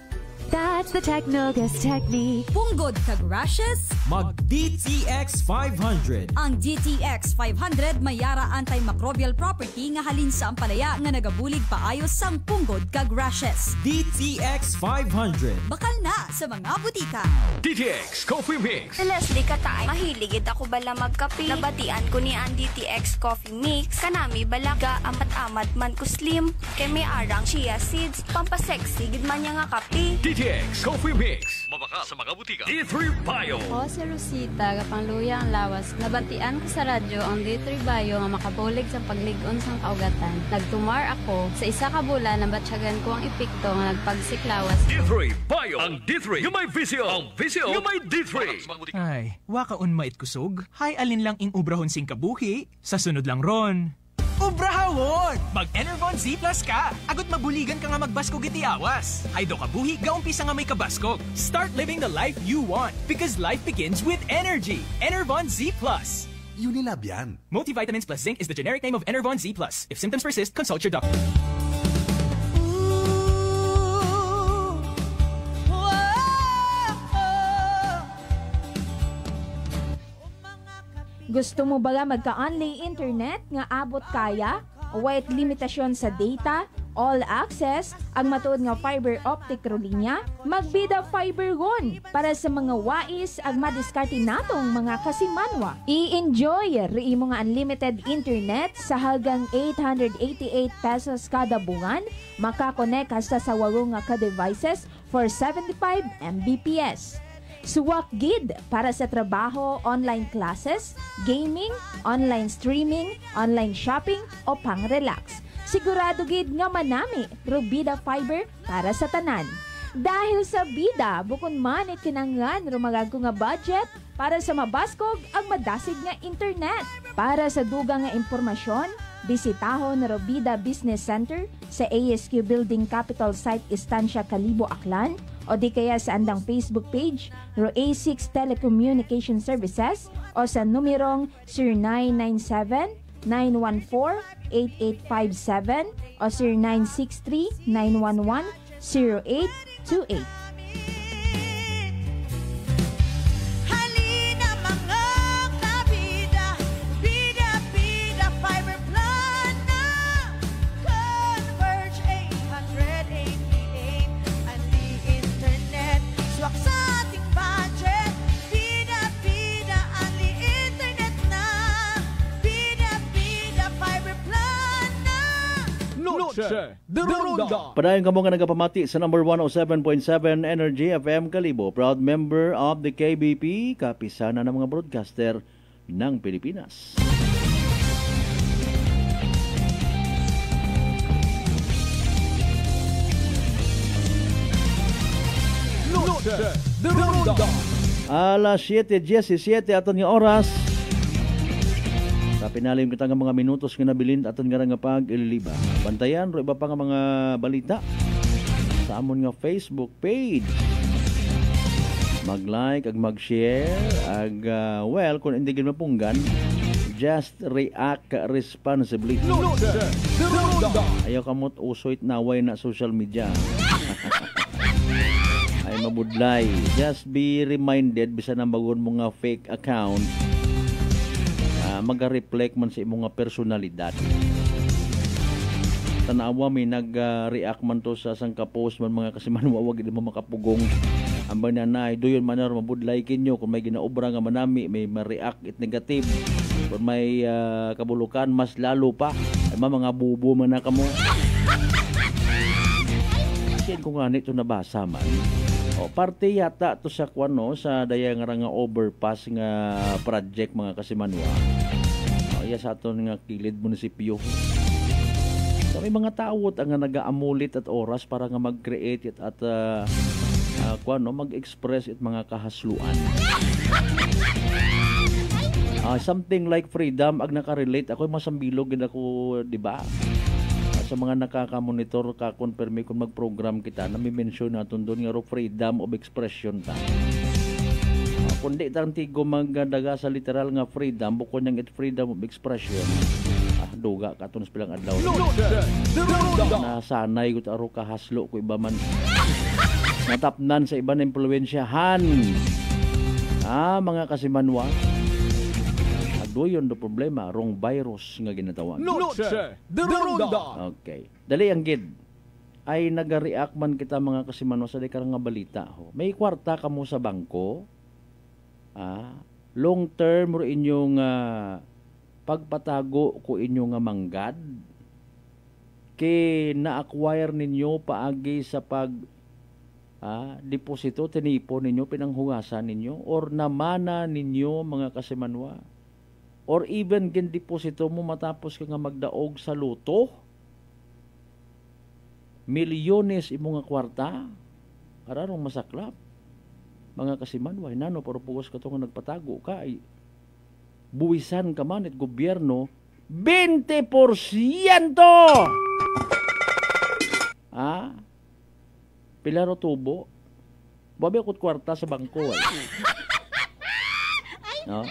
That's the Technogas Technique. Punggod kag rashes? Mag DTX 500. Ang DTX 500 may yara antimicrobial property nga halin sa ampalaya nga nagabulig paayos sang punggod kag rashes. DTX 500. Bakal na sa mga butika. DTX Coffee Mix. Leslie Katay, mahiligid ako bala magkape. Nabatian ko ni ang DTX Coffee Mix. Kanami balaga amat-amat man ko slim. Kay may arang chia seeds. Pampasexy gid man niya nga kape. DTX Coffee Mix. Mabaka sa mga butika. D3 Bio. Ako si Rosita, kapangluya ang lawas. Nabatian ko sa radyo ang D3 Bio nga makabulig sa pagligon sang kaugatan. Nagtumar ako. Sa isa ka bulan, nabatsyagan ko ang epekto nga nagpagsik lawas. D3 Bio. Ang D3 yung may visio. Ang visio yung may D3. Ay, wakaon mait kusog. Hay alin lang ing ubrahon sing kabuhi. Sa sunod lang ron. Ubrahawon! Mag-Enervon Z Plus ka! Agot mabuligan ka nga magbaskog iti awas. Haydo kabuhi, gaumpisa nga may kabaskog. Start living the life you want because life begins with energy. Enervon Z Plus. Unilab yan. Multivitamins plus zinc is the generic name of Enervon Z Plus. If symptoms persist, consult your doctor. Gusto mo ba magka-only internet nga abot kaya? White limitasyon sa data? All access? Ang matuod nga fiber optic linya? Magbida Fiber One para sa mga wais ang madiskarte natong mga kasimanwa. I-enjoy imo nga unlimited internet sa halagang 888 pesos kada buwan. Makakonek hasta sa 8 nga ka-devices for 75 Mbps. Suwak gid para sa trabaho, online classes, gaming, online streaming, online shopping o pang-relax. Sigurado gid nga manami Rubida Fiber para sa tanan. Dahil sa bida, bukod man itinangan rumagag nga budget para sa mabaskog ang madasig nga internet. Para sa dugang nga impormasyon, bisitahon na Rubida Business Center sa ASQ Building Capital Site Estancia Calibo, Aklan o di kaya sa andang Facebook page ro A6 Telecommunication Services o sa numerong 0997-914-8857 o 0963-911-0828. Padayon ka mo nga nagapamati sa number 107.7 Energy FM Kalibo, proud member of the KBP, kapisana ng mga broadcaster ng Pilipinas. Alas 7:17 aton nga oras. Sa pinalim kita nga mga minutos nga nabilin aton nga pag-ililiba. Bantayan ro iba pa nga mga balita sa amon nga Facebook page. Mag-like ag mag-share ag well kung hindi gid mapunggan, just react responsibly. Ayaw kamot usoy naway na social media. Ay mabudlay. Just be reminded bisan na bagon mo nga fake account. Mag-reflect man sa imong nga personalidad. Tanawa may nag-react man to sa sang ka-post man mga kasi manwawag hindi mo makapugong. Ang bananay doyon manar mabudlay kinyo kung may ginaobra nga manami may ma-react it negative. Kung may kabulukan mas lalo pa ay mga bubo man na kamo. Kasi kung nga nito nabasa man. O parte yata to sa kwano sa dayang nga overpass nga project mga kasimanwa. O iya sa aton nga kilid munisipyo. So may mga tawo ang nga nagaamulit at oras para nga mag-create at mag-express it mga kahasluan. Something like freedom, ag nakarelate ako, masambilog gid ako, di ba? Sa mga nakaka-monitor, ka-confirm kung mag-program kita, nami-mention natin doon nga freedom of expression ta. Kundi tantigo magdaga sa literal nga freedom, bukod niyang it freedom of expression. Duga ka ito pilang adlaw. Nasanay ko aro kahaslo ko iba man. Natapnan sa iba na impluwensyahan. Mga kasimanwa. Doon do problema, wrong virus nga ginatawag. Okay. Dali ang gid. Ay nagareact man kita mga kasimanwa sa nga balita. May kwarta ka mo sa bangko. Long term ro inyong pagpatago ko inyo nga manggad. Kay na-acquire ninyo paagi sa deposito, tinipo ninyo, pinanghugasan ninyo, or namana ninyo mga kasimanwa. Or even gin deposito mo matapos ka nga magdaog sa luto. Milyones imo nga kwarta. Ararong masaklap. Mga kasimanwa, nano pero pugos ka to nga nagpatago ka ay buwisan ka man at gobyerno 20%. Pilaro tubo. Babi akot kwarta sa bangko. No?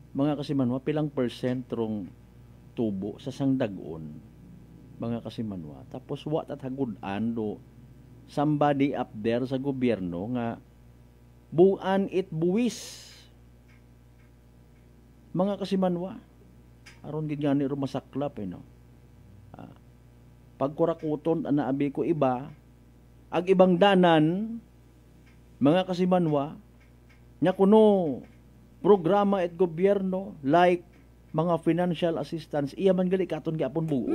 Mga kasimanwa, pilang percent rong tubo sa sangdagon, mga kasimanwa. Tapos wat at hagudan do somebody up there sa gobyerno nga buan it buwis. Mga kasimanwa, aron gid gani ro masaklap no. Pagkurakuton anaabi ko iba, ag ibang danan, mga kasimanwa, nya kuno programa at gobyerno like mga financial assistance iya man gali katon gyapon buo.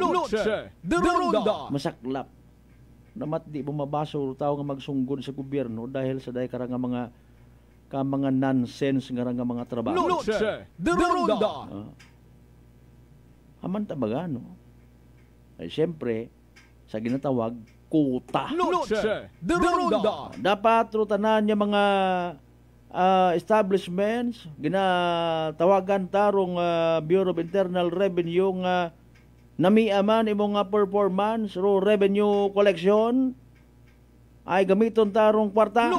Masaklap. Namat di bumabaso tao nga magsunggod sa gobyerno dahil sa dahi karang mga nonsense nga mga trabaho. Haman ta baga no. Ay siyempre sa ginatawag kuta. Dapat rutanan niya mga establishments, ginatawagan tarong Bureau of Internal Revenue nga namiaman imong nga performance ro revenue collection ay gamiton tarong kwarta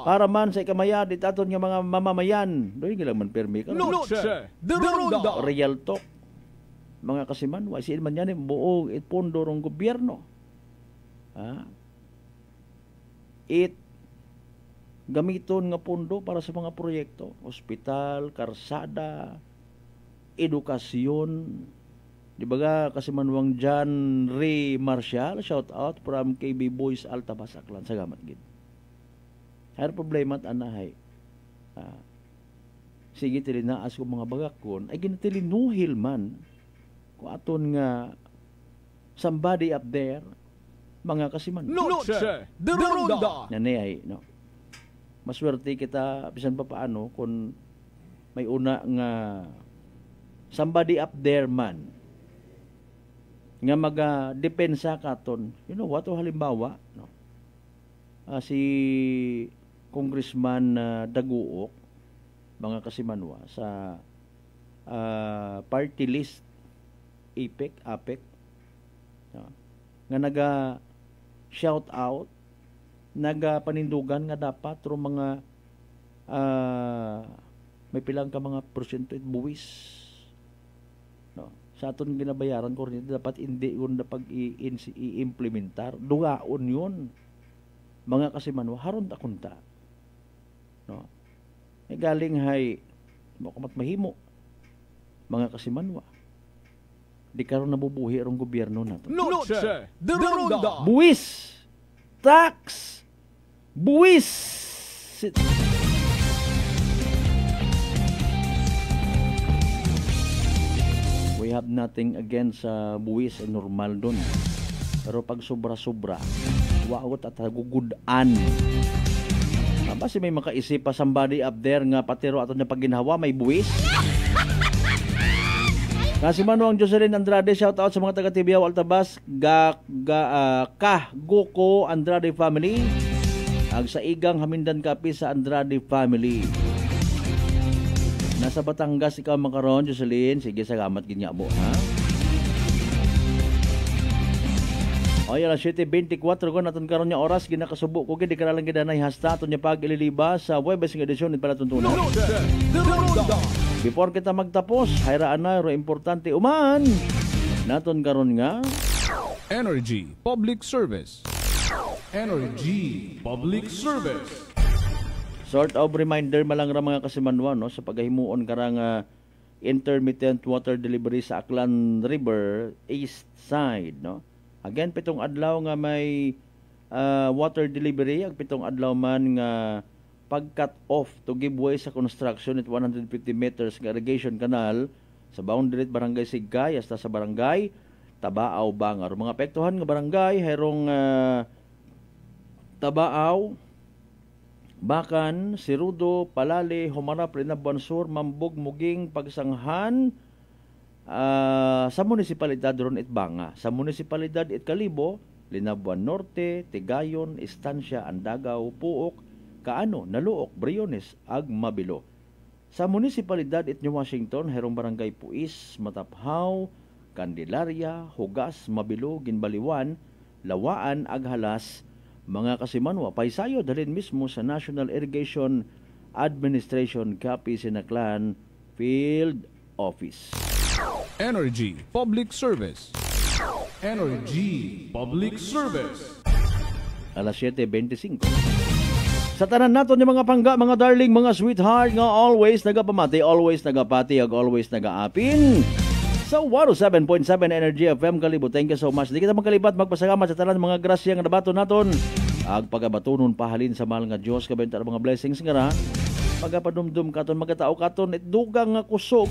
para man sa ikamaya dit aton nga mga mamamayan. Doy gilang man permi ka. Real talk. Mga kasimanwa, siin man yan buong pondo rong gobyerno. Gamiton nga pondo para sa mga proyekto, ospital, karsada, edukasyon. Di ba ga kasimanwang John Ray Marshall, shout out from KB Boys Altabas Aklan, Sagamat gid. Har problema at anahay. Sige tilinaas ko mga bagakon, ay ginatilinuhil man kung aton nga somebody up there, mga kasiman. Nanay, no? Maswerte kita, bisan pa paano, kung may una nga somebody up there man, nga maga-depensa katon. You know what? O halimbawa, no? Si Congressman Daguok, mga kasimanwa, sa party list, APEC, no? Nga naga-shout out, nagapanindugan nga dapat ro mga may pilang ka mga porsyento at buwis, no? Sa aton ginabayaran ko rin dapat hindi yun dapat i-implementar dugaon yun, mga kasimanwa, haron ta kunta, no? May galing hay makamat mahimo, mga kasimanwa, di karon nabubuhi rong gobyerno nato. Buwis, tax, buwis. We have nothing against buwis, normal dun. Pero pag sobra-sobra, waot at hagugudan. Basi may makaisip pa somebody up there nga patiro ato na pagginhawa may buwis. Kasi Manuang Jocelyn Andrade, shout out sa mga taga Tibiao, Altabas, Guko Andrade family. Ag sa igang Hamindan Kapi sa Andrade family. Nasa Batangas ikaw makaron, Jocelyn. Sige, salamat ginya mo, ha? O yan, 7:24 ko naton karon nya oras ginakasubo ko gid kanalang gidanay hasta aton nya pag-ililiba sa Webes nga edisyon nit palatuntunan. Before kita magtapos, hayraan na ro importante uman naton karon nga Energy Public Service. Energy Public Service. Sort of reminder malang ra mga kasimanwa no sa paghimuon karang intermittent water delivery sa Aklan River East Side no. Again, 7 adlaw nga may water delivery. Ang 7 adlaw man nga pag-cut off to give way sa construction at 150 meters nga irrigation canal sa boundary barangay Sigay hasta sa barangay Tabaaw Bangar. Mga apektuhan nga barangay, herong Tabaaw, Bakan, Sirudo, Palale, Humarap, Linabuan Sur, Mambog, Muging, Pagsanghan, sa munisipalidad ron Itbanga, sa munisipalidad Itkalibo, Linabuan Norte, Tigayon, Estancia, Andagaw, Puok, Kaano, Naluok, Briones, ag Mabilo. Sa munisipalidad New Washington, herong barangay Puis, Mataphaw, Candelaria, Hugas, Mabilo, Ginbaliwan, Lawaan, Aghalas, mga kasimanwa, paysayo dalhin mismo sa National Irrigation Administration Kapi Sinaklan Field Office. Energy Public Service. Energy Public Service. Alas 7:25. Sa tanan naton yung mga pangga, mga darling, mga sweetheart nga always nagapamati, always nagapati, ag always nagaapin. Sa 107.7 Energy FM Kalibo. Thank you so much. Di kita magkalibat, magpasalamat sa tanan mga grasya nga nabato naton. Ag pagabatunon pahalin sa mahal nga Dios kabenta mga blessings nga ra. Pagapadumdum katon magatao katon dugang nga kusog.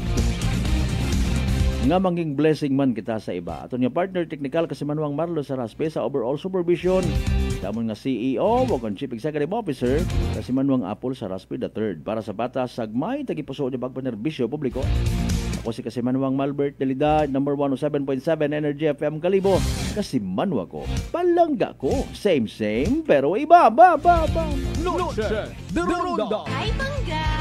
Nga manging blessing man kita sa iba. Aton nga partner technical kasi Manuang Marlo Saraspe sa overall supervision. Damon nga CEO o Chief Executive Officer kasi Manuang Apple Saraspe III. Para sa bata sagmay tagipuso ni pagpanerbisyo publiko. Ako si kasi Manuang Malbert Delida, number 107.7 Energy FM Kalibo. Kasi Manwa ko, palangga ko. Same pero iba. Noche de Ronda. Ay, bangga!